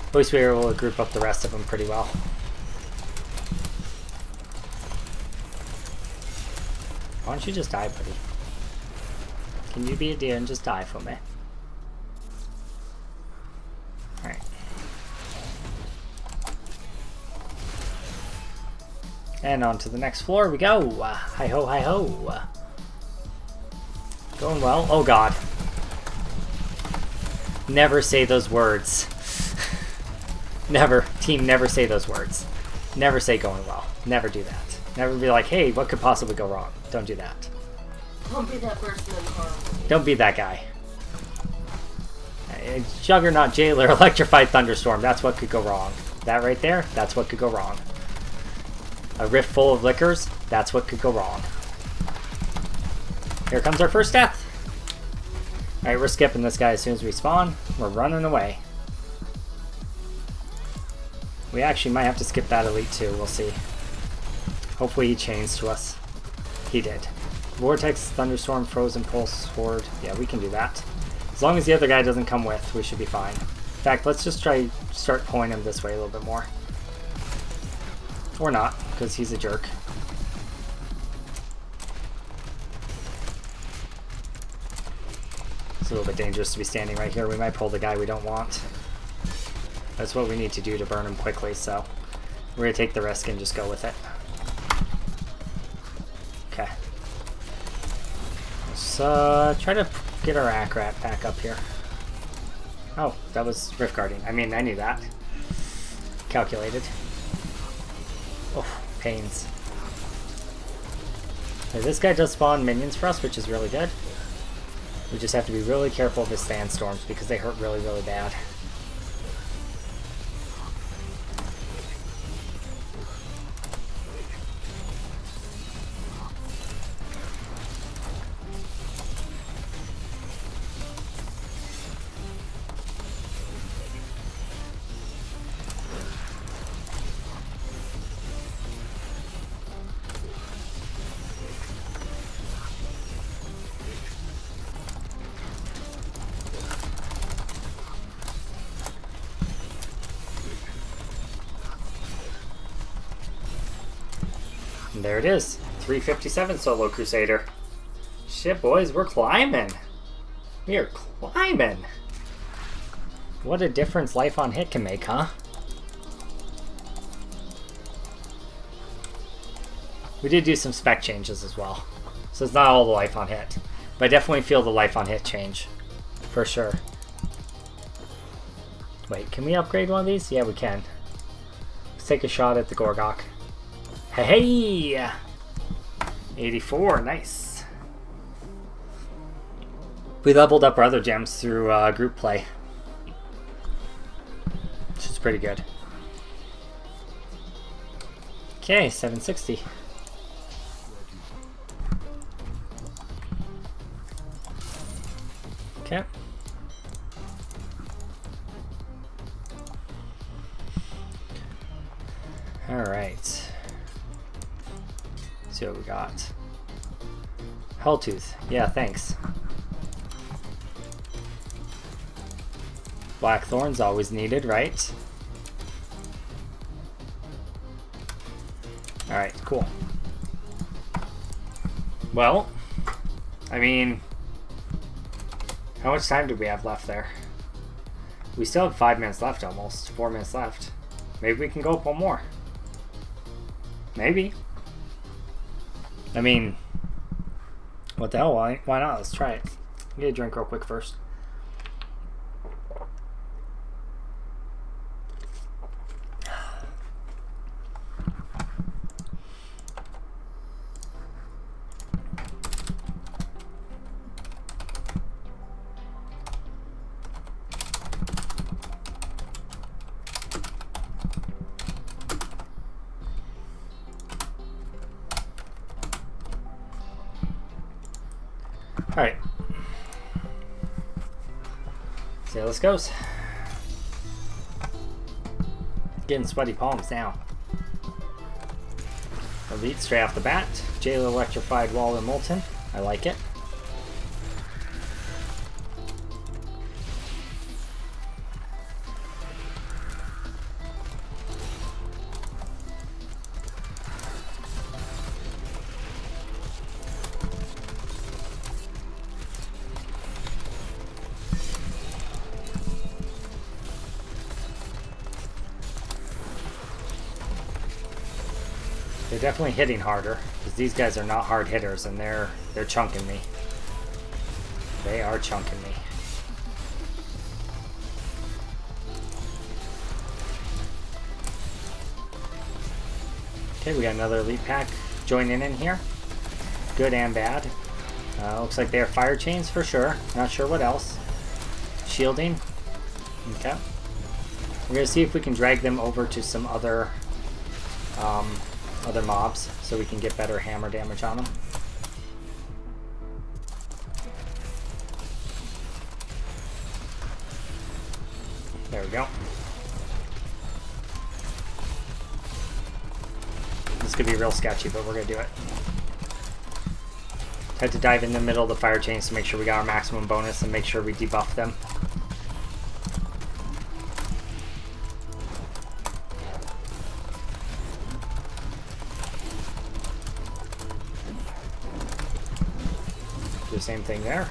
At least we were able to group up the rest of them pretty well. Why don't you just die, buddy? Can you be a deer and just die for me? Alright. And on to the next floor we go. Hi-ho, hi-ho. Going well. Oh, God. Never say those words. Never. Team, never say those words. Never say going well. Never do that. Never be like, hey, what could possibly go wrong? Don't do that. Don't be that person in the car. Don't be that guy. Juggernaut, Jailer, Electrified Thunderstorm. That's what could go wrong. That right there, that's what could go wrong. A rift full of liquors, that's what could go wrong. Here comes our first death. Alright, we're skipping this guy as soon as we spawn. We're running away. We actually might have to skip that elite too, we'll see. Hopefully he chains to us. He did. Vortex, Thunderstorm, Frozen Pulse, Horde. Yeah, we can do that. As long as the other guy doesn't come with, we should be fine. In fact, let's just start pulling him this way a little bit more. Or not, because he's a jerk. It's a little bit dangerous to be standing right here. We might pull the guy we don't want. That's what we need to do to burn him quickly, so we're going to take the risk and just go with it. Okay. Let's try to get our Akrat back up here. Oh, that was Rift Guarding. I mean, I knew that. Calculated. Oh, pains. Now, this guy does spawn minions for us, which is really good. We just have to be really careful of his sandstorms because they hurt really, really bad. And there it is. 357 Solo Crusader. Shit, boys, we're climbing. We are climbing. What a difference life on hit can make, huh? We did do some spec changes as well. So it's not all the life on hit. But I definitely feel the life on hit change. For sure. Wait, can we upgrade one of these? Yeah, we can. Let's take a shot at the Gorgok. Hey! 84, nice. We leveled up our other gems through group play. Which is pretty good. Okay, 760. Okay. Alright. See what we got. Helltooth. Yeah, thanks. Blackthorn's always needed, right? Alright, cool. Well, I mean, how much time do we have left there? We still have 5 minutes left almost. 4 minutes left. Maybe we can go up one more. Maybe. I mean, what the hell? Why not? Let's try it. Get a drink real quick first. Alright. See how this goes. Getting sweaty palms now. Elite straight off the bat. Jailer, Electrified, Wall, and Molten. I like it. They're definitely hitting harder, because these guys are not hard hitters, and they're chunking me. They are chunking me. Okay, we got another elite pack joining in here. Good and bad. Looks like they are fire chains for sure. Not sure what else. Shielding. Okay. We're gonna see if we can drag them over to some other mobs so we can get better hammer damage on them. There we go. This could be real sketchy, but we're gonna do it. Had to dive in the middle of the fire chains to make sure we got our maximum bonus and make sure we debuff them. Do the same thing there,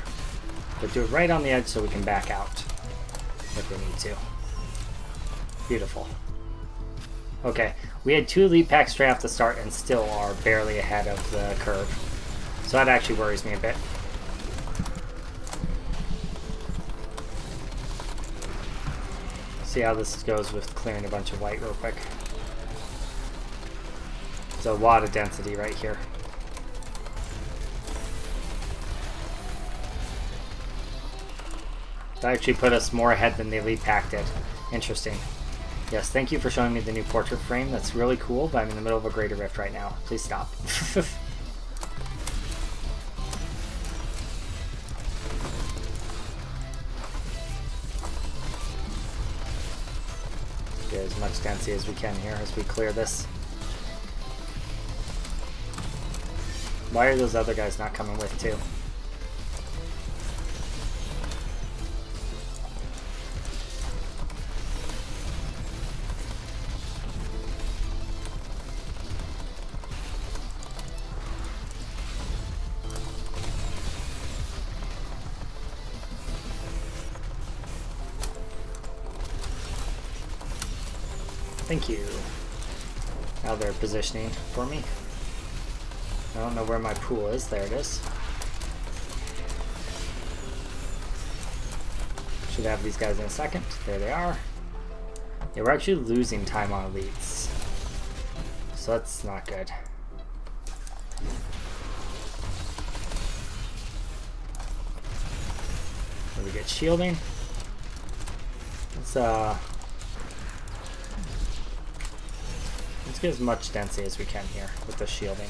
but do it right on the edge so we can back out if we need to. Beautiful. Okay, we had 2 elite packs straight off the start and still are barely ahead of the curve. So that actually worries me a bit. See how this goes with clearing a bunch of white real quick. There's a lot of density right here. That actually put us more ahead than the elite pack did. Interesting. Yes, thank you for showing me the new portrait frame. That's really cool, but I'm in the middle of a greater rift right now. Please stop. Get as much density as we can here as we clear this. Why are those other guys not coming with too? Thank you. Now they're positioning for me. I don't know where my pool is. There it is. Should have these guys in a second. There they are. Yeah, we're actually losing time on elites. So that's not good. Where we get shielding. Let's get as much density as we can here with the shielding.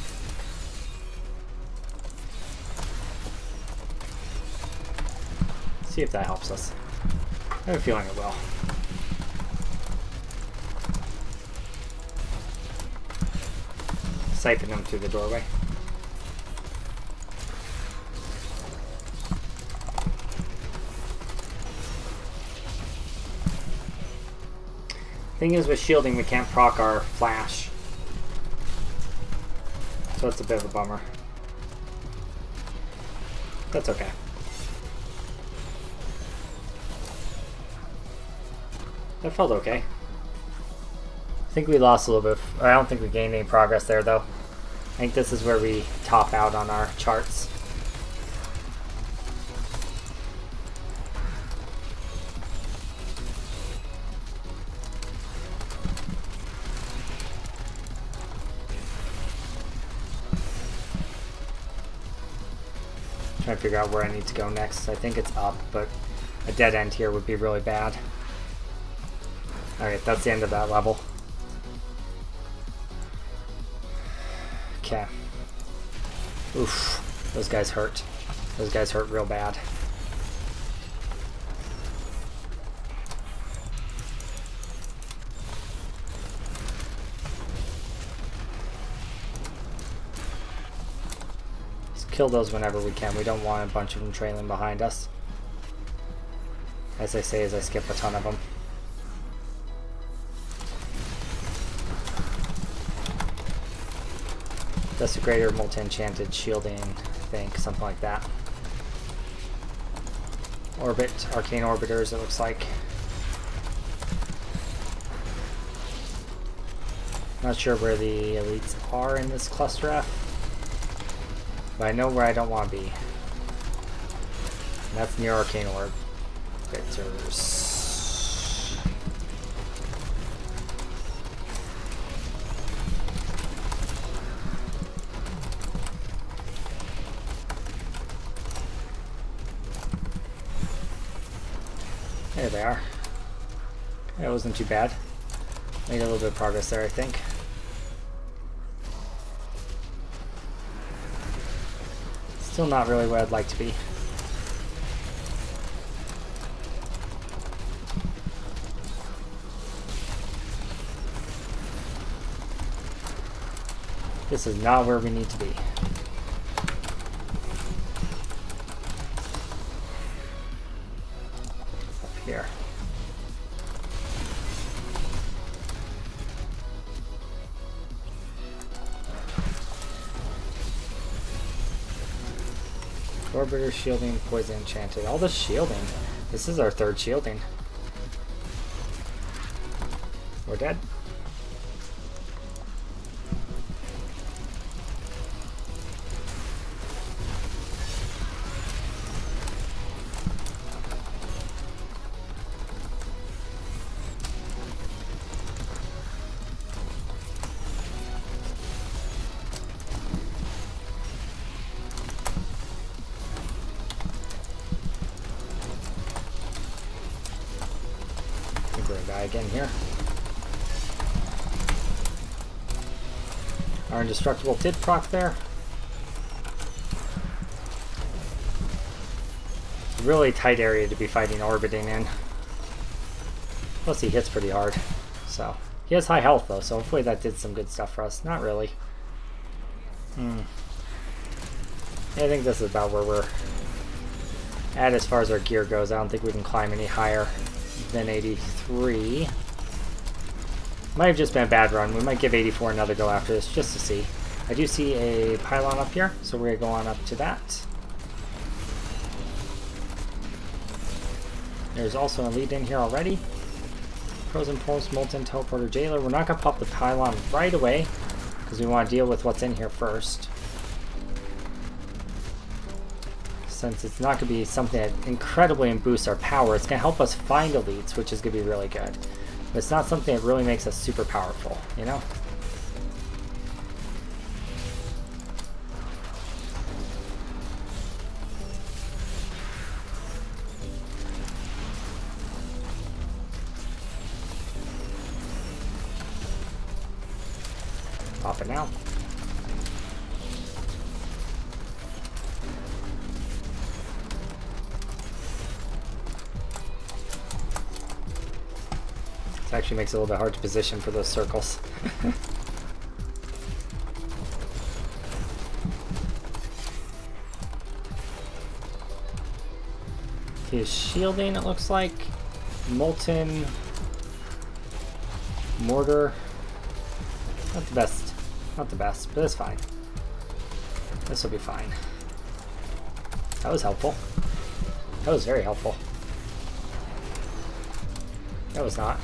See if that helps us. I have a feeling it will. Siphon them through the doorway. Thing is, with shielding, we can't proc our flash. So it's a bit of a bummer. That's okay. That felt okay. I think we lost a little bit. I don't think we gained any progress there, though. I think this is where we top out on our charts. Trying to figure out where I need to go next. I think it's up, but a dead end here would be really bad. Alright, that's the end of that level. Okay. Oof. Those guys hurt. Those guys hurt real bad. Let's kill those whenever we can. We don't want a bunch of them trailing behind us. As I say, as I skip a ton of them. That's a greater multi-enchanted shielding, I think, something like that. Orbit, arcane orbiters, it looks like. Not sure where the elites are in this cluster F, but I know where I don't want to be. And that's near Arcane Orb. Bitters. There they are. That wasn't too bad. Made a little bit of progress there, I think. Still not really where I'd like to be. This is not where we need to be. Up here. Orbiter, shielding, poison, enchanted. All the shielding. This is our third shielding. We're dead. Again here. Our indestructible did proc there. Really tight area to be fighting orbiting in. Plus he hits pretty hard. So he has high health though, so hopefully that did some good stuff for us. Not really. Yeah, I think this is about where we're at as far as our gear goes. I don't think we can climb any higher than 83. Might have just been a bad run. We might give 84 another go after this just to see. I do see a pylon up here, so we're going to go on up to that. There's also a lead in here already. Frozen Pulse, Molten Teleporter, Jailer. We're not going to pop the pylon right away because we want to deal with what's in here first. Since it's not going to be something that incredibly boosts our power, it's going to help us find elites, which is going to be really good. But it's not something that really makes us super powerful, you know? Pop it now. Actually makes it a little bit hard to position for those circles. He is shielding, it looks like. Molten Mortar. Not the best. Not the best, but it's fine. This will be fine. That was helpful. That was very helpful. That was not.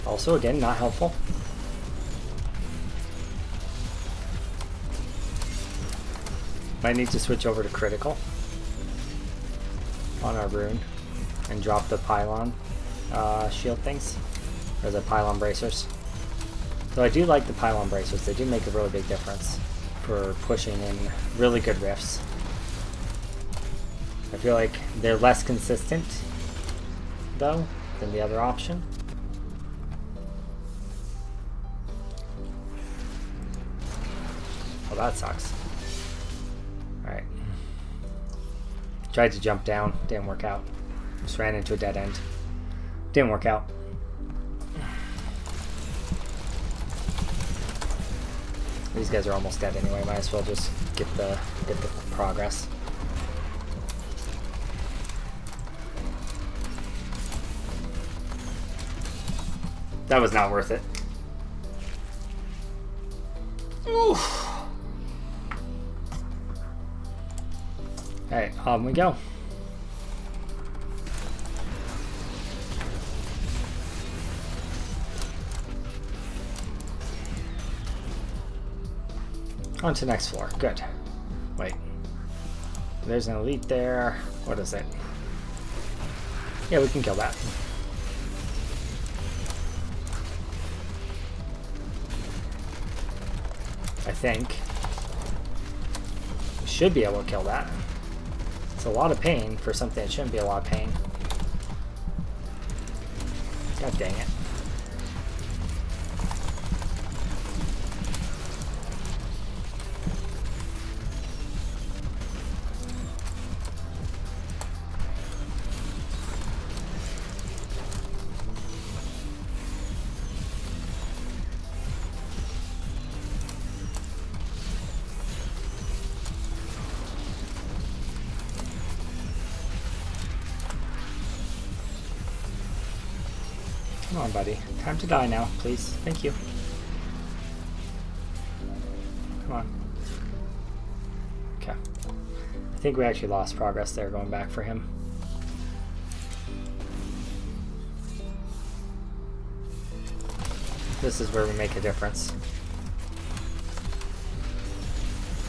Also, again, not helpful. Might need to switch over to critical on our rune and drop the pylon shield things, or the pylon bracers. So I do like the pylon bracers. They do make a really big difference for pushing in really good riffs. I feel like they're less consistent, though, than the other option. Well, that sucks. Alright. Tried to jump down, didn't work out. Just ran into a dead end. Didn't work out. These guys are almost dead anyway, might as well just get the progress. That was not worth it. Oof. Alright, on we go. On to next floor. Good. Wait. There's an elite there. What is it? Yeah, we can kill that. I think. We should be able to kill that. It's a lot of pain for something that shouldn't be a lot of pain. God dang it. Come on, buddy. Time to die now, please. Thank you. Come on. Okay. I think we actually lost progress there going back for him. This is where we make a difference.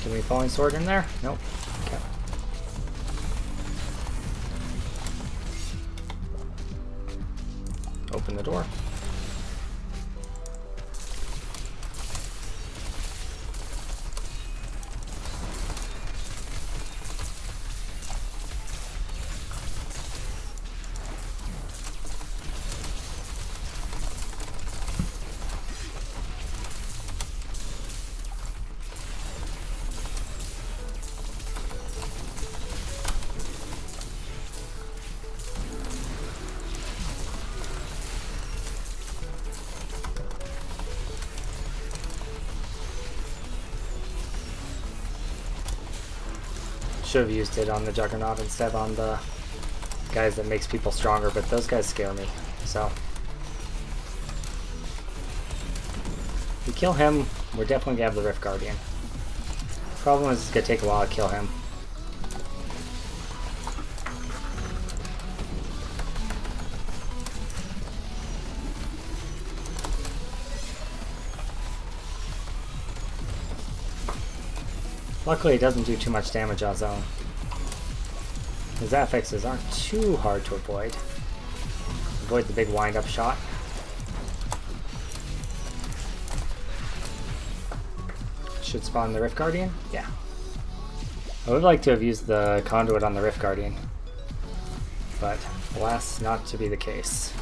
Can we falling sword in there? Nope. Okay. Open the door. Should have used it on the Juggernaut instead of on the guys that makes people stronger, but those guys scare me, so. If we kill him, we're definitely gonna have the Rift Guardian. Problem is, it's gonna take a while to kill him. Luckily, it doesn't do too much damage on its own. His affixes aren't too hard to avoid. Avoid the big wind-up shot. Should spawn the Rift Guardian? Yeah. I would like to have used the conduit on the Rift Guardian, but alas, not to be the case.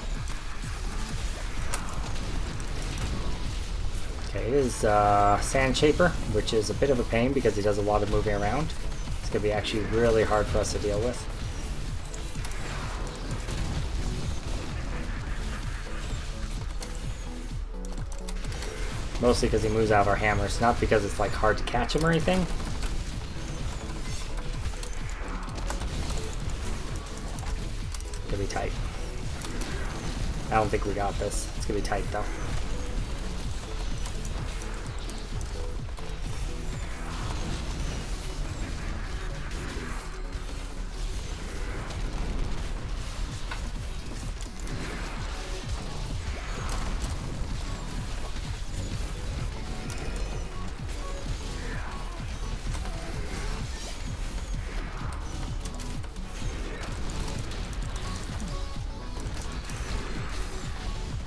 Okay, it is Sand Shaper, which is a bit of a pain because he does a lot of moving around. It's going to be actually really hard for us to deal with. Mostly because he moves out of our hammers, not because it's like hard to catch him or anything. It's going to be tight. I don't think we got this. It's going to be tight though.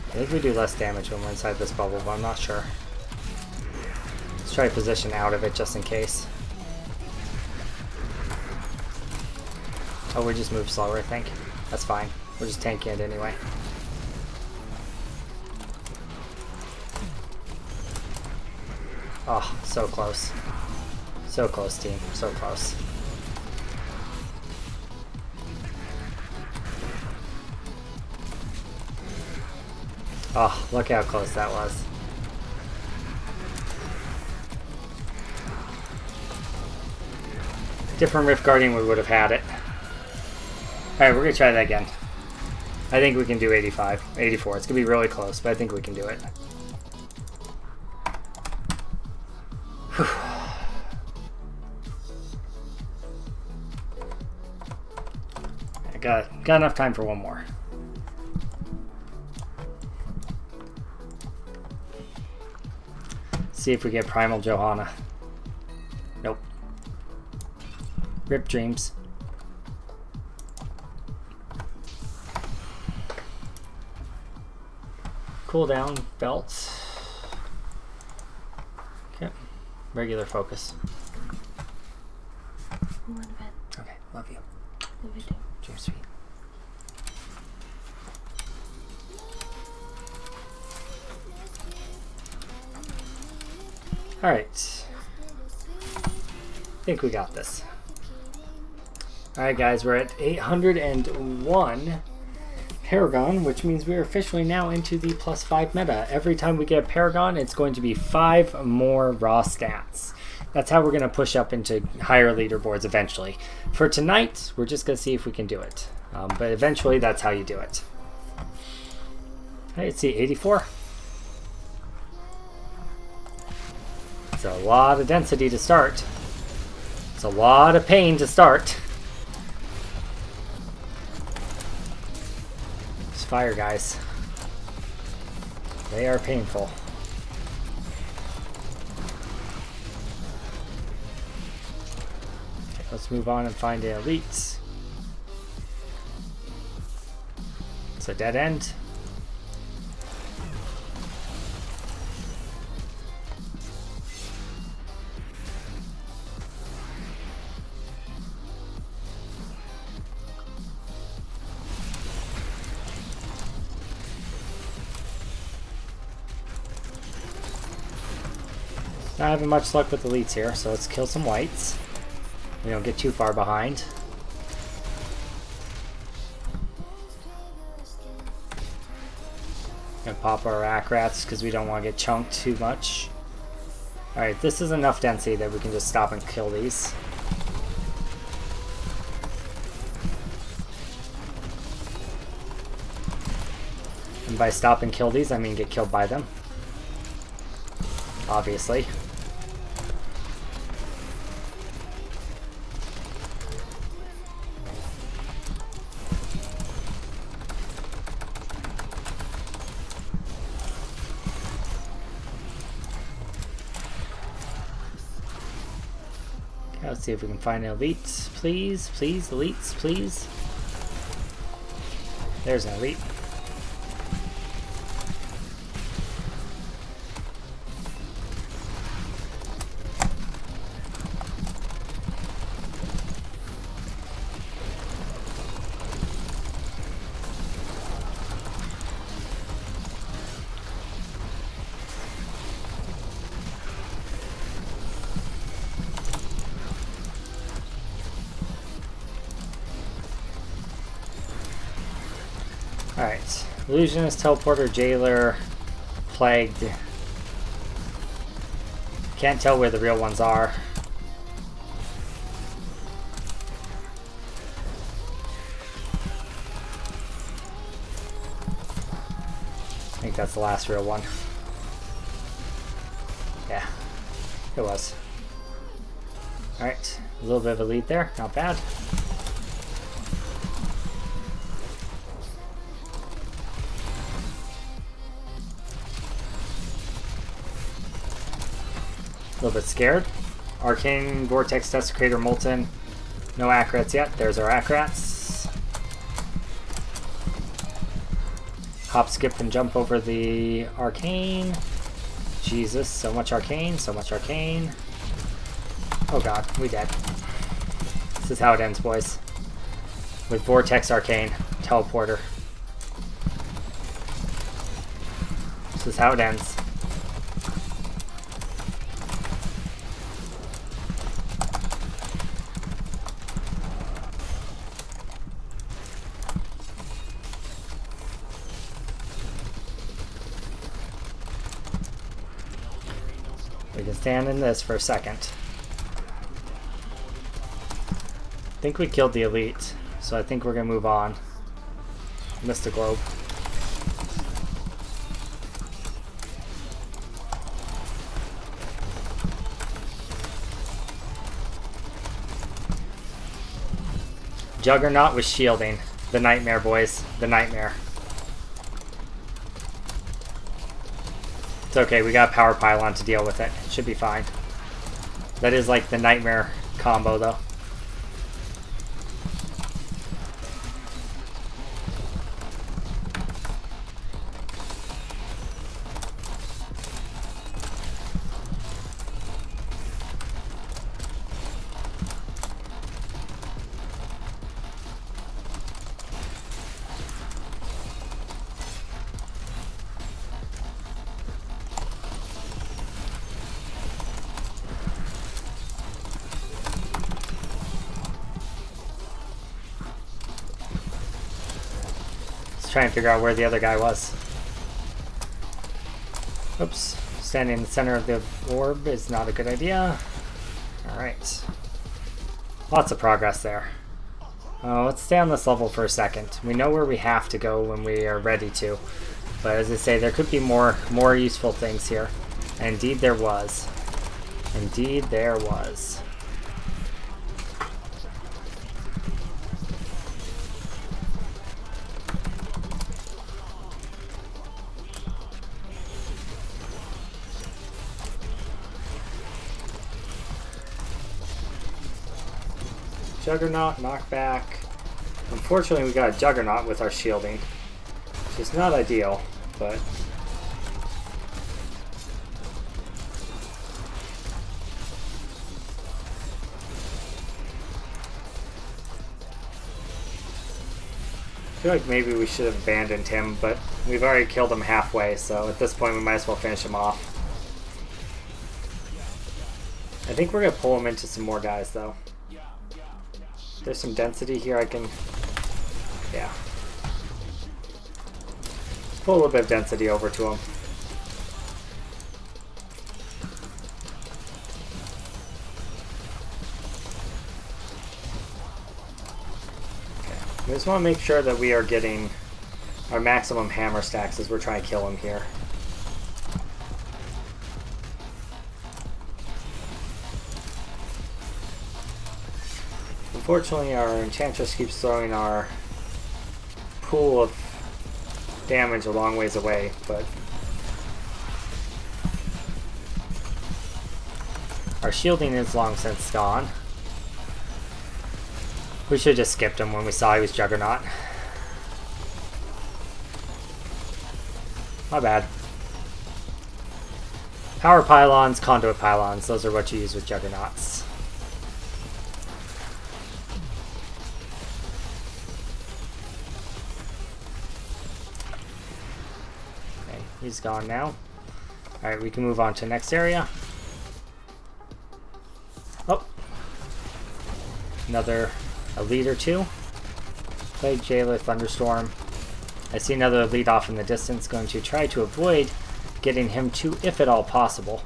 I think we do less damage when we're inside this bubble, but I'm not sure. Let's try to position out of it just in case. Oh, we just move slower, I think. That's fine. We're just tanking it anyway. Oh, so close. So close, team. So close. Oh, look how close that was. Different Rift Guardian, we would have had it. Alright, we're going to try that again. I think we can do 85, 84. It's going to be really close, but I think we can do it. Whew. I got enough time for one more. See if we get Primal Johanna. Rip dreams. Cooldown belt. Okay. Regular focus. I'm going to bed. Okay, love you. Love you too. Dream sweet. Alright. I think we got this. Alright guys, we're at 801 Paragon, which means we're officially now into the +5 meta. Every time we get a Paragon, it's going to be 5 more raw stats. That's how we're going to push up into higher leaderboards eventually. For tonight, we're just going to see if we can do it. But eventually, that's how you do it. Let's see, 84. It's a lot of density to start. It's a lot of pain to start. These fire guys. They are painful. Okay, let's move on and find the elites. It's a dead end. Not having much luck with elites here, so let's kill some whites. We don't get too far behind. Gonna pop our rack rats because we don't want to get chunked too much. Alright, this is enough density that we can just stop and kill these. And by stop and kill these, I mean get killed by them. Obviously. Okay, let's see if we can find an elite. Please, please, elites, please. There's an elite. Alright, illusionist, teleporter, jailer, plagued. Can't tell where the real ones are. I think that's the last real one. Yeah, it was. Alright, a little bit of a lead there, not bad. A little bit scared. Arcane, Vortex, Desecrator, Molten. No Acrats yet. There's our Acrats. Hop, skip, and jump over the Arcane. Jesus, so much Arcane, so much Arcane. Oh god, we dead. This is how it ends, boys. With Vortex, Arcane, Teleporter. This is how it ends. We can stand in this for a second. I think we killed the elite, so I think we're gonna move on. Missed the globe. Juggernaut was shielding. The nightmare, boys. The nightmare. It's okay, we got Power Pylon to deal with it. It should be fine. That is like the nightmare combo, though. try and figure out where the other guy was. Oops. Standing in the center of the orb is not a good idea. Alright. Lots of progress there. Let's stay on this level for a second. We know where we have to go when we are ready to. But as I say, there could be more useful things here. And indeed there was. Indeed there was. Juggernaut, knockback. Unfortunately, we got a Juggernaut with our shielding, which is not ideal, but I feel like maybe we should have abandoned him, but we've already killed him halfway, so at this point we might as well finish him off. I think we're going to pull him into some more guys, though. There's some density here I can... Yeah. Pull a little bit of density over to him. Okay. We just want to make sure that we are getting our maximum hammer stacks as we're trying to kill him here. Unfortunately, our Enchantress keeps throwing our pool of damage a long ways away, but our shielding is long since gone. We should have just skipped him when we saw he was Juggernaut. My bad. Power pylons, conduit pylons, those are what you use with Juggernauts. He's gone now. Alright, we can move on to the next area. Oh. Another elite or two. Plague, Jailer, Thunderstorm. I see another elite off in the distance. Going to try to avoid getting him too, if at all possible.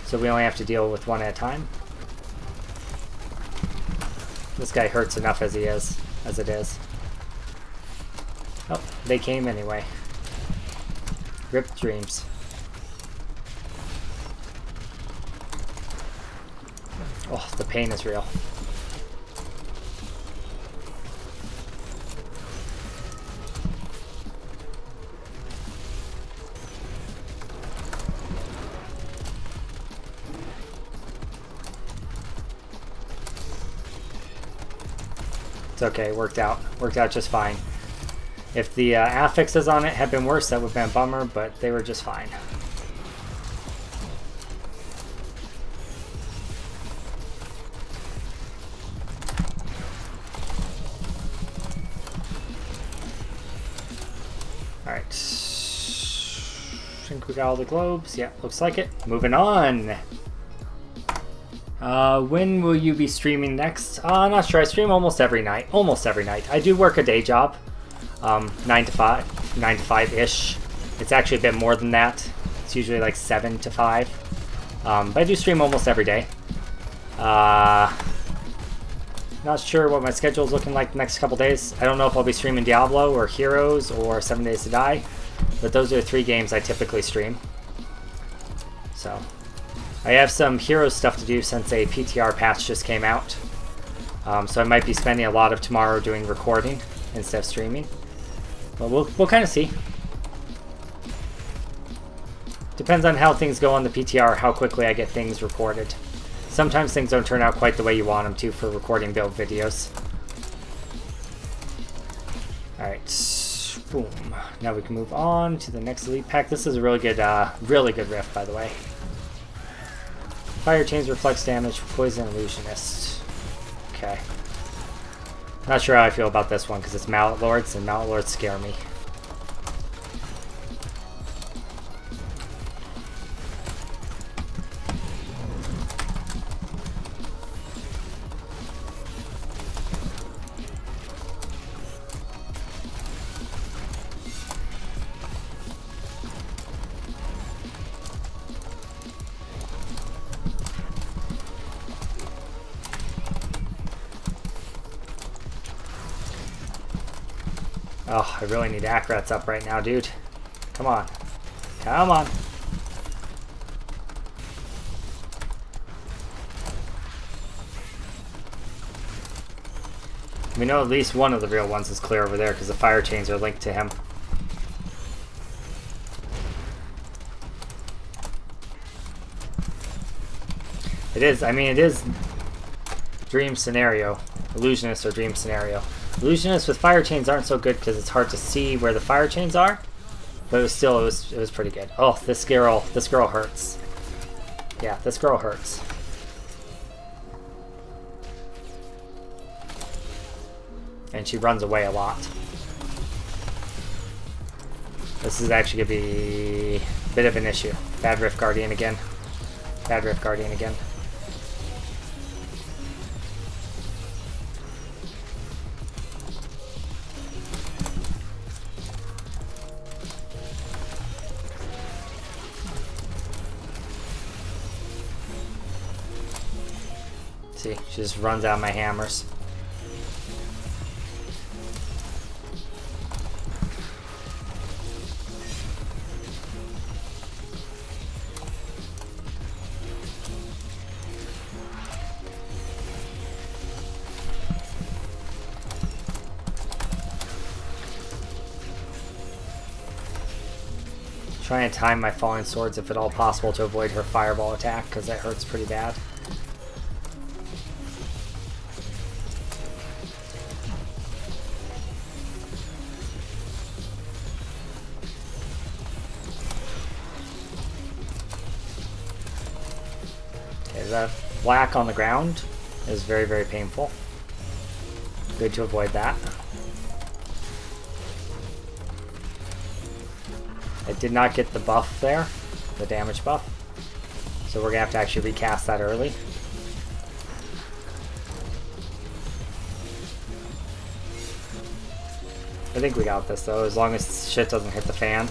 So we only have to deal with one at a time. This guy hurts enough as it is. Oh, they came anyway. Ripped dreams. Oh, the pain is real. It's okay, worked out. Worked out just fine. If the affixes on it had been worse, that would have been a bummer, but they were just fine. Alright. Think we got all the globes. Yeah, looks like it. Moving on. When will you be streaming next? Not sure. I stream almost every night. Almost every night. I do work a day job. 9 to 5-ish. It's actually a bit more than that. It's usually like 7 to 5. But I do stream almost every day. Not sure what my schedule is looking like the next couple days. I don't know if I'll be streaming Diablo or Heroes or 7 Days to Die. But those are the 3 games I typically stream. So I have some Heroes stuff to do since a PTR patch just came out. So I might be spending a lot of tomorrow doing recording instead of streaming. But we'll kind of see. Depends on how things go on the PTR, how quickly I get things recorded. Sometimes things don't turn out quite the way you want them to for recording build videos. Alright, boom. Now we can move on to the next elite pack. This is a really good rift, by the way. Fire chains, reflects damage, poison, illusionist. Okay. Not sure how I feel about this one because it's Mallet Lords, and Mallet Lords scare me. Oh, I really need Acrats up right now, dude. Come on. Come on. We know at least one of the real ones is clear over there because the fire chains are linked to him. It is, I mean, it is dream scenario. Illusionist or dream scenario. Illusionist with fire chains aren't so good because it's hard to see where the fire chains are. But it was still, it was pretty good. Oh, this girl hurts. Yeah, this girl hurts. And she runs away a lot. This is actually going to be a bit of an issue. Bad Rift Guardian again. Bad Rift Guardian again. See, she just runs out my hammers. Try and time my falling swords if at all possible to avoid her fireball attack because that hurts pretty bad. Okay, that whack on the ground is very, very painful. Good to avoid that. I did not get the buff there, the damage buff, so we're gonna have to actually recast that early. I think we got this though, as long as shit doesn't hit the fan.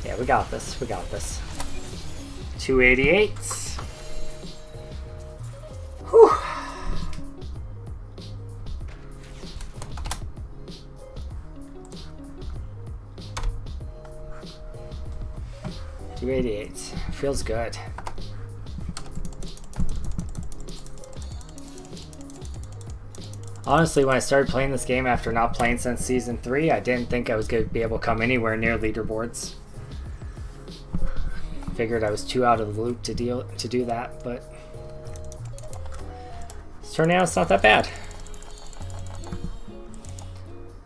Yeah, we got this. We got this. 288. Whew. $288. Feels good. Honestly, when I started playing this game after not playing since Season 3, I didn't think I was going to be able to come anywhere near leaderboards. Figured I was too out of the loop to do that, but it's turning out it's not that bad.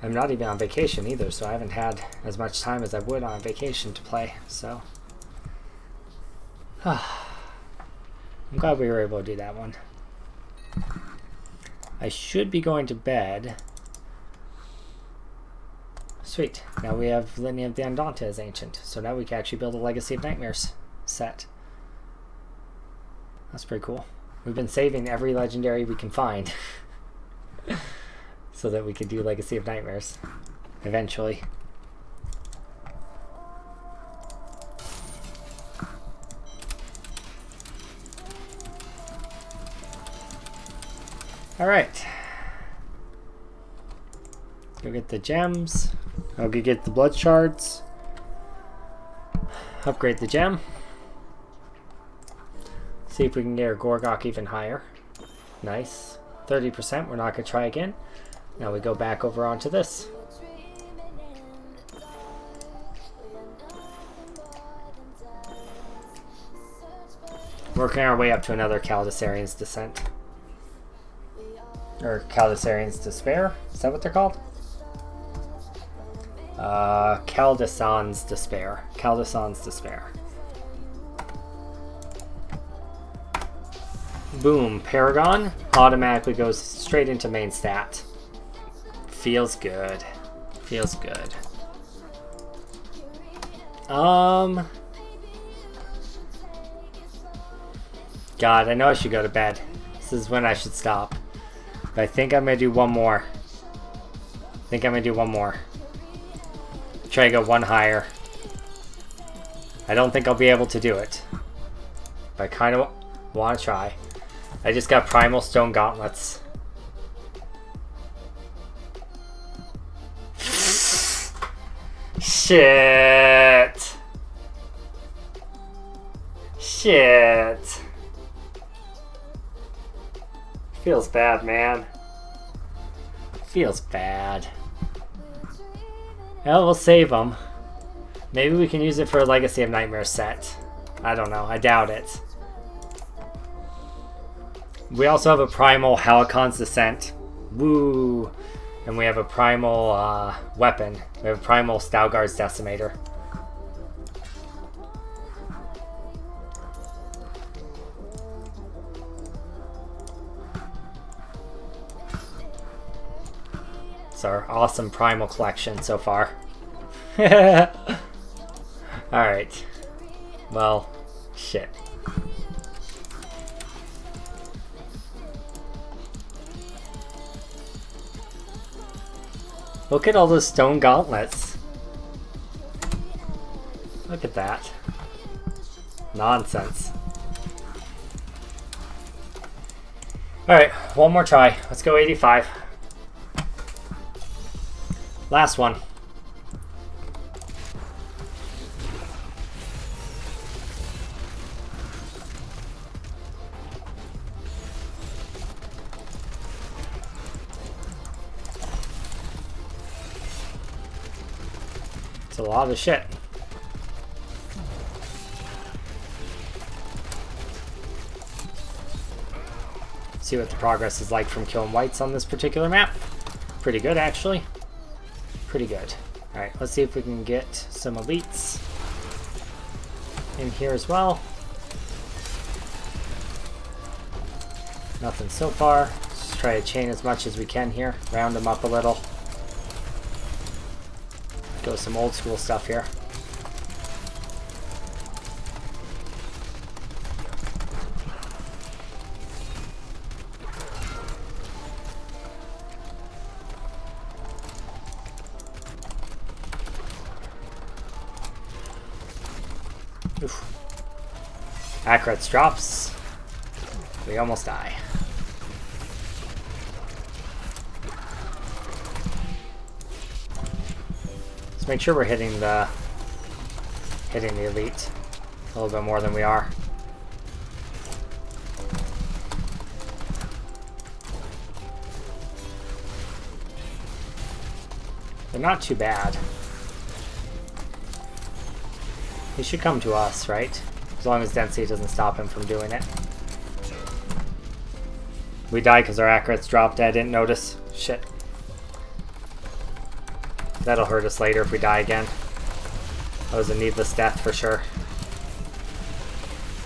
I'm not even on vacation either, so I haven't had as much time as I would on vacation to play, so I'm glad we were able to do that one. I should be going to bed. Sweet. Now we have Lineage of the Andante as Ancient, so now we can actually build a Legacy of Nightmares set. That's pretty cool. We've been saving every legendary we can find so that we can do Legacy of Nightmares eventually. Alright. Go get the gems. I'll go get the blood shards. Upgrade the gem. See if we can get our Gorgok even higher. Nice. 30%. We're not going to try again. Now we go back over onto this. Working our way up to another Caldisarian's Descent. Or Caldisarian's Despair. Is that what they're called? Caldesan's Despair. Caldesan's Despair. Boom. Paragon automatically goes straight into main stat. Feels good. Feels good. God, I know I should go to bed. This is when I should stop. But I think I'm gonna do one more. Try to go one higher. I don't think I'll be able to do it. But I kind of want to try. I just got Primal Stone Gauntlets. Shit. Shit. Feels bad, man. Feels bad. Well, we'll save them. Maybe we can use it for a Legacy of Nightmares set. I don't know. I doubt it. We also have a Primal Halicon's Descent. Woo! And we have a Primal weapon. We have a Primal Stalgard's Decimator. It's our awesome Primal collection so far. Alright. Well, shit. Look at all those stone gauntlets. Look at that. Nonsense. Alright, one more try. Let's go 85. Last one. It's a lot of shit. See what the progress is like from killing whites on this particular map. Pretty good, actually. Pretty good. Alright, let's see if we can get some elites in here as well. Nothing so far. Just try to chain as much as we can here. Round them up a little. Go some old school stuff here. Oof. Acrets drops. We almost die. Let's make sure we're hitting the elite a little bit more than we are. They're not too bad. He should come to us, right? As long as density doesn't stop him from doing it. We died because our Acrets dropped. I didn't notice. Shit. That'll hurt us later if we die again. That was a needless death for sure.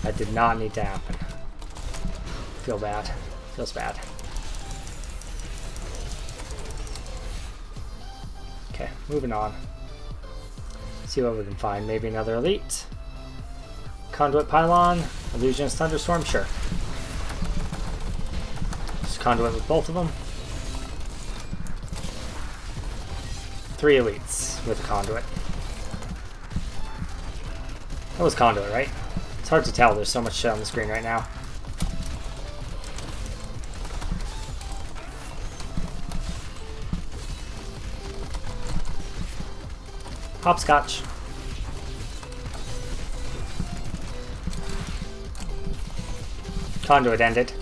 That did not need to happen. Feel bad. Feels bad. Okay, moving on. See what we can find. Maybe another elite. Conduit Pylon. Illusionist Thunderstorm. Sure. Just conduit with both of them. 3 elites with a conduit. That was conduit, right? It's hard to tell. There's so much shit on the screen right now. Hopscotch. Conduit ended.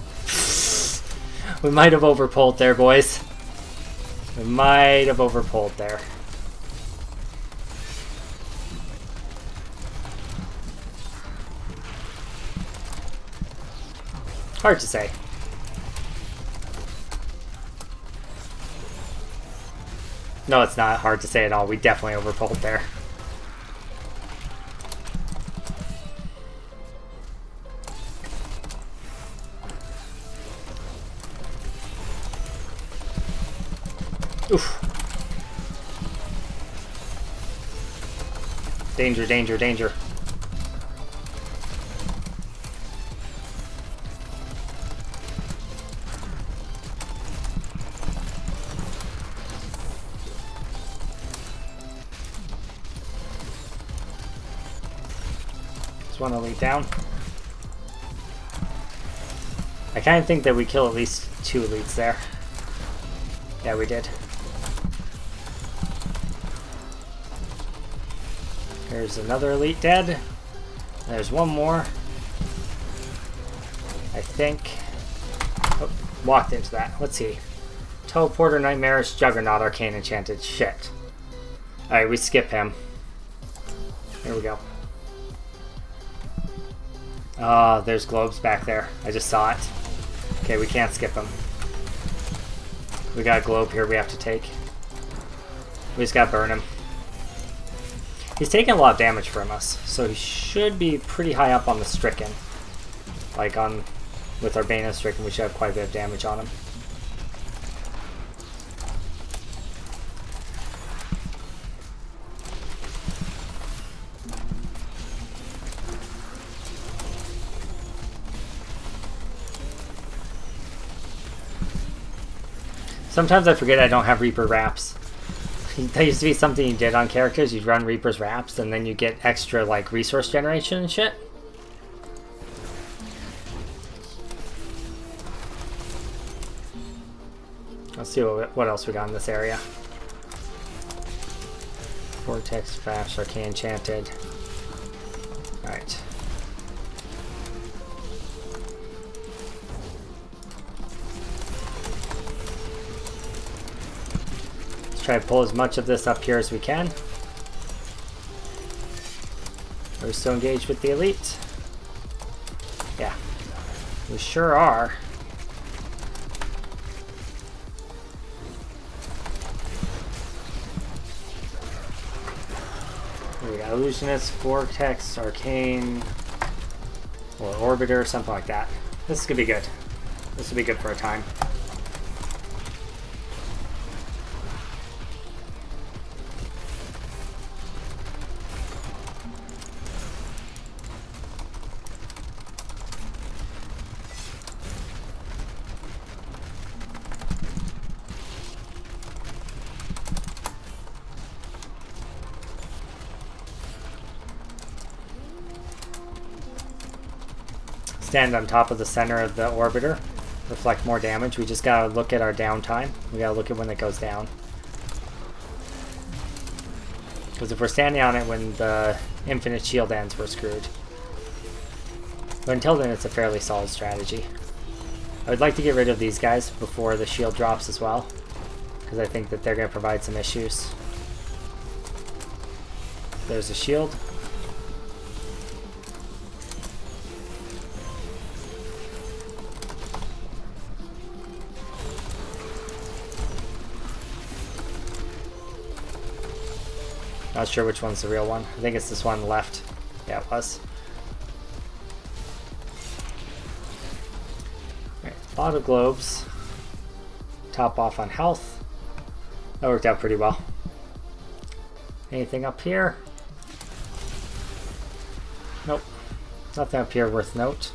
We might have overpulled there, boys. We might have overpulled there. Hard to say. No, it's not hard to say at all. We definitely overpulled there. Oof. Danger, danger, danger. one elite down. I kind of think that we kill at least 2 elites there. Yeah, we did. There's another elite dead. There's one more. I think. Oh, walked into that. Let's see. Teleporter, Nightmarish, Juggernaut, Arcane, Enchanted. Shit. Alright, we skip him. Here we go. There's globes back there. I just saw it. Okay, we can't skip him. We got a globe here we have to take. We just gotta burn him. He's taking a lot of damage from us, so he should be pretty high up on the Stricken. Like on, with our Bane of Stricken, we should have quite a bit of damage on him. Sometimes I forget I don't have Reaper Wraps. That used to be something you did on characters. You'd run Reaper's Wraps and then you get extra like resource generation and shit. Let's see what else we got in this area. Vortex, Flash, Arcane, Enchanted. Alright. Try to pull as much of this up here as we can. Are we still engaged with the elite? Yeah, we sure are. We got Illusionist, Vortex, Arcane, or Orbiter, something like that. This could be good. This will be good for a time. Stand on top of the center of the orbiter, reflect more damage. We just gotta look at our downtime. We gotta look at when it goes down. Because if we're standing on it when the infinite shield ends, we're screwed. But until then, it's a fairly solid strategy. I would like to get rid of these guys before the shield drops as well, because I think that they're gonna provide some issues. There's a shield. Not sure which one's the real one. I think it's this one left. Yeah, it was. Alright, a lot of globes. Top off on health. That worked out pretty well. Anything up here? Nope. Nothing up here worth note.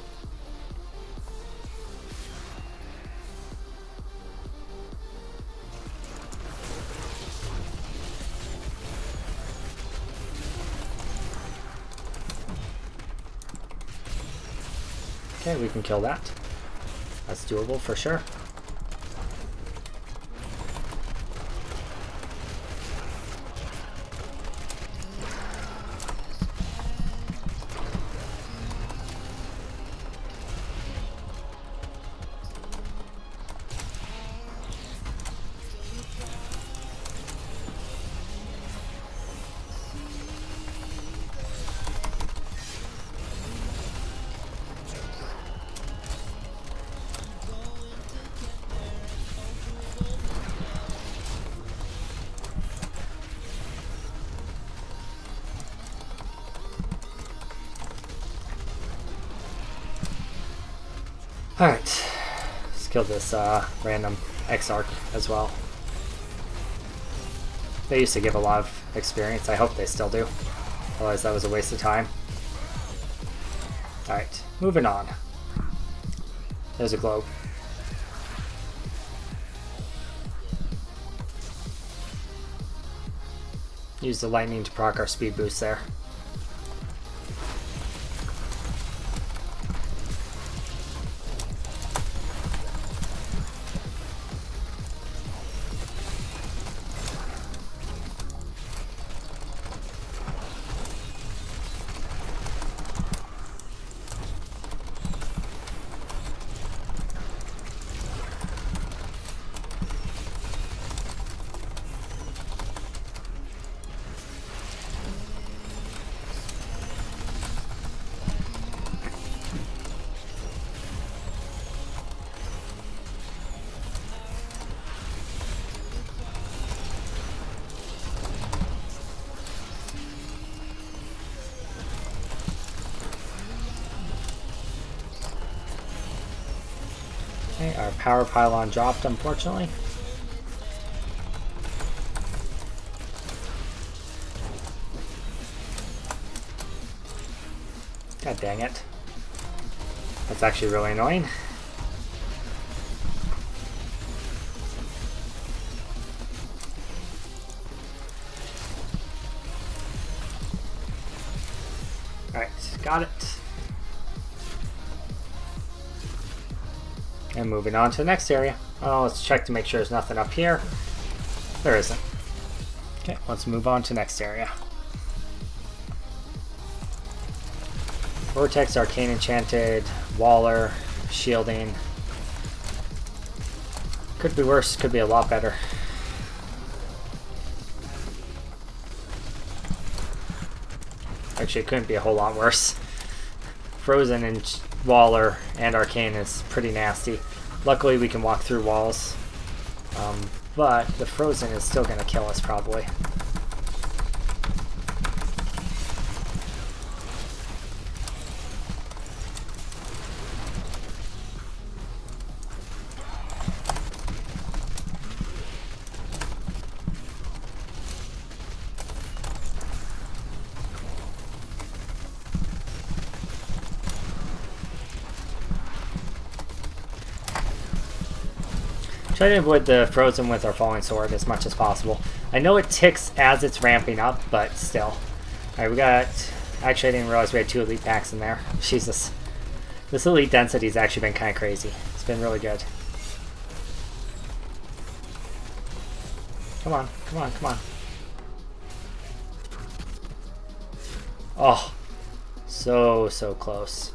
Okay, we can kill that. That's doable for sure. Alright, let's kill this random Exarch as well. They used to give a lot of experience. I hope they still do. Otherwise that was a waste of time. Alright, moving on. There's a globe. Use the lightning to proc our speed boost there. our power pylon dropped, unfortunately. God dang it. That's actually really annoying. Alright, got it. And moving on to the next area. Oh, let's check to make sure there's nothing up here. There isn't. Okay, let's move on to the next area. Vortex, Arcane Enchanted, Waller, Shielding. Could be worse, could be a lot better. Actually, it couldn't be a whole lot worse. Frozen and Waller and Arcane is pretty nasty. Luckily, we can walk through walls. But the Frozen is still going to kill us, probably. Try to avoid the Frozen with our Falling Sword as much as possible. I know it ticks as it's ramping up, but still. Alright, we got... Actually, I didn't realize we had 2 elite packs in there. Jesus. This elite density's actually been kind of crazy. It's been really good. Come on, come on, come on. Oh. So close.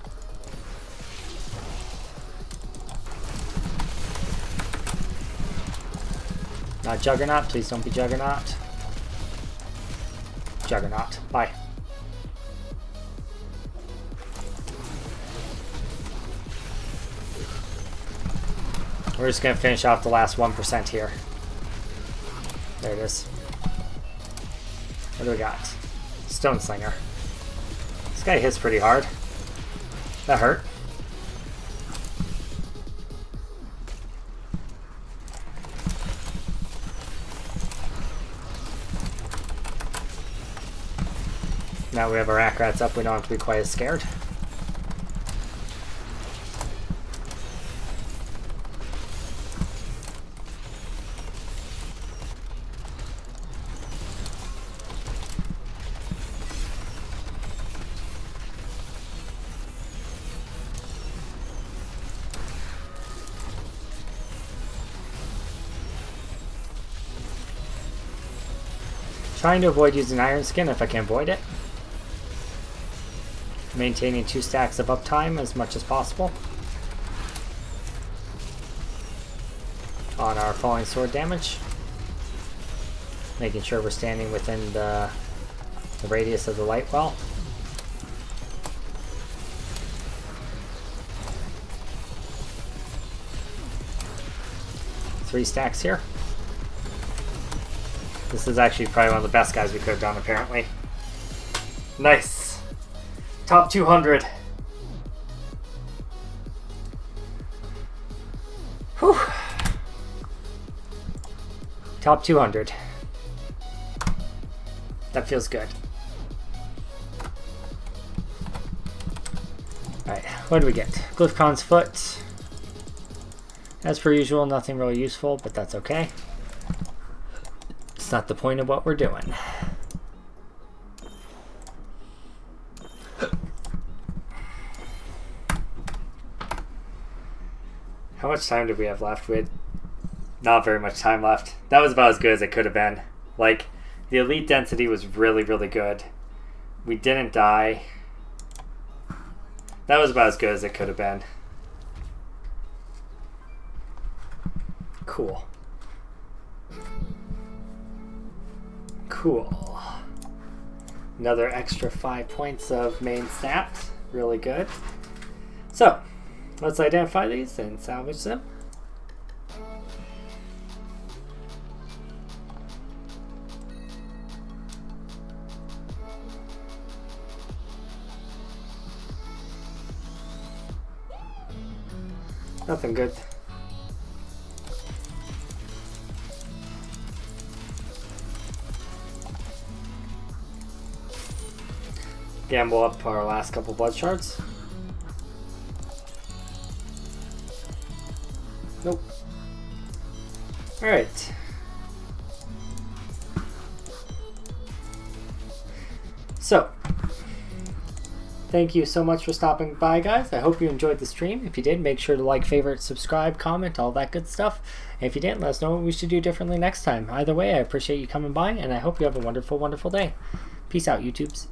Not Juggernaut, please don't be Juggernaut. Juggernaut, bye. We're just gonna finish off the last 1% here. There it is. What do we got? Stone Slinger. This guy hits pretty hard. That hurt. Now we have our Ackrats up, we don't have to be quite as scared. Trying to avoid using Iron Skin if I can avoid it. Maintaining 2 stacks of uptime as much as possible on our Falling Sword damage. Making sure we're standing within the radius of the light well. Three stacks here. This is actually probably one of the best guys we could have done, apparently. Nice! Top 200. Whew. Top 200. That feels good. Alright, what do we get? Glyphcon's Foot. As per usual, nothing really useful, but that's okay. It's not the point of what we're doing. How much time did we have left? We had not very much time left. That was about as good as it could have been. Like, the elite density was really, really good. We didn't die. That was about as good as it could have been. Cool. Cool. Another extra 5 points of main stats. Really good. So, let's identify these and salvage them. Nothing good. gamble up our last couple blood shards. Nope. Alright. So, thank you so much for stopping by, guys. I hope you enjoyed the stream. If you did, make sure to like, favorite, subscribe, comment, all that good stuff. And if you didn't, let us know what we should do differently next time. Either way, I appreciate you coming by, and I hope you have a wonderful, wonderful day. Peace out, YouTubes.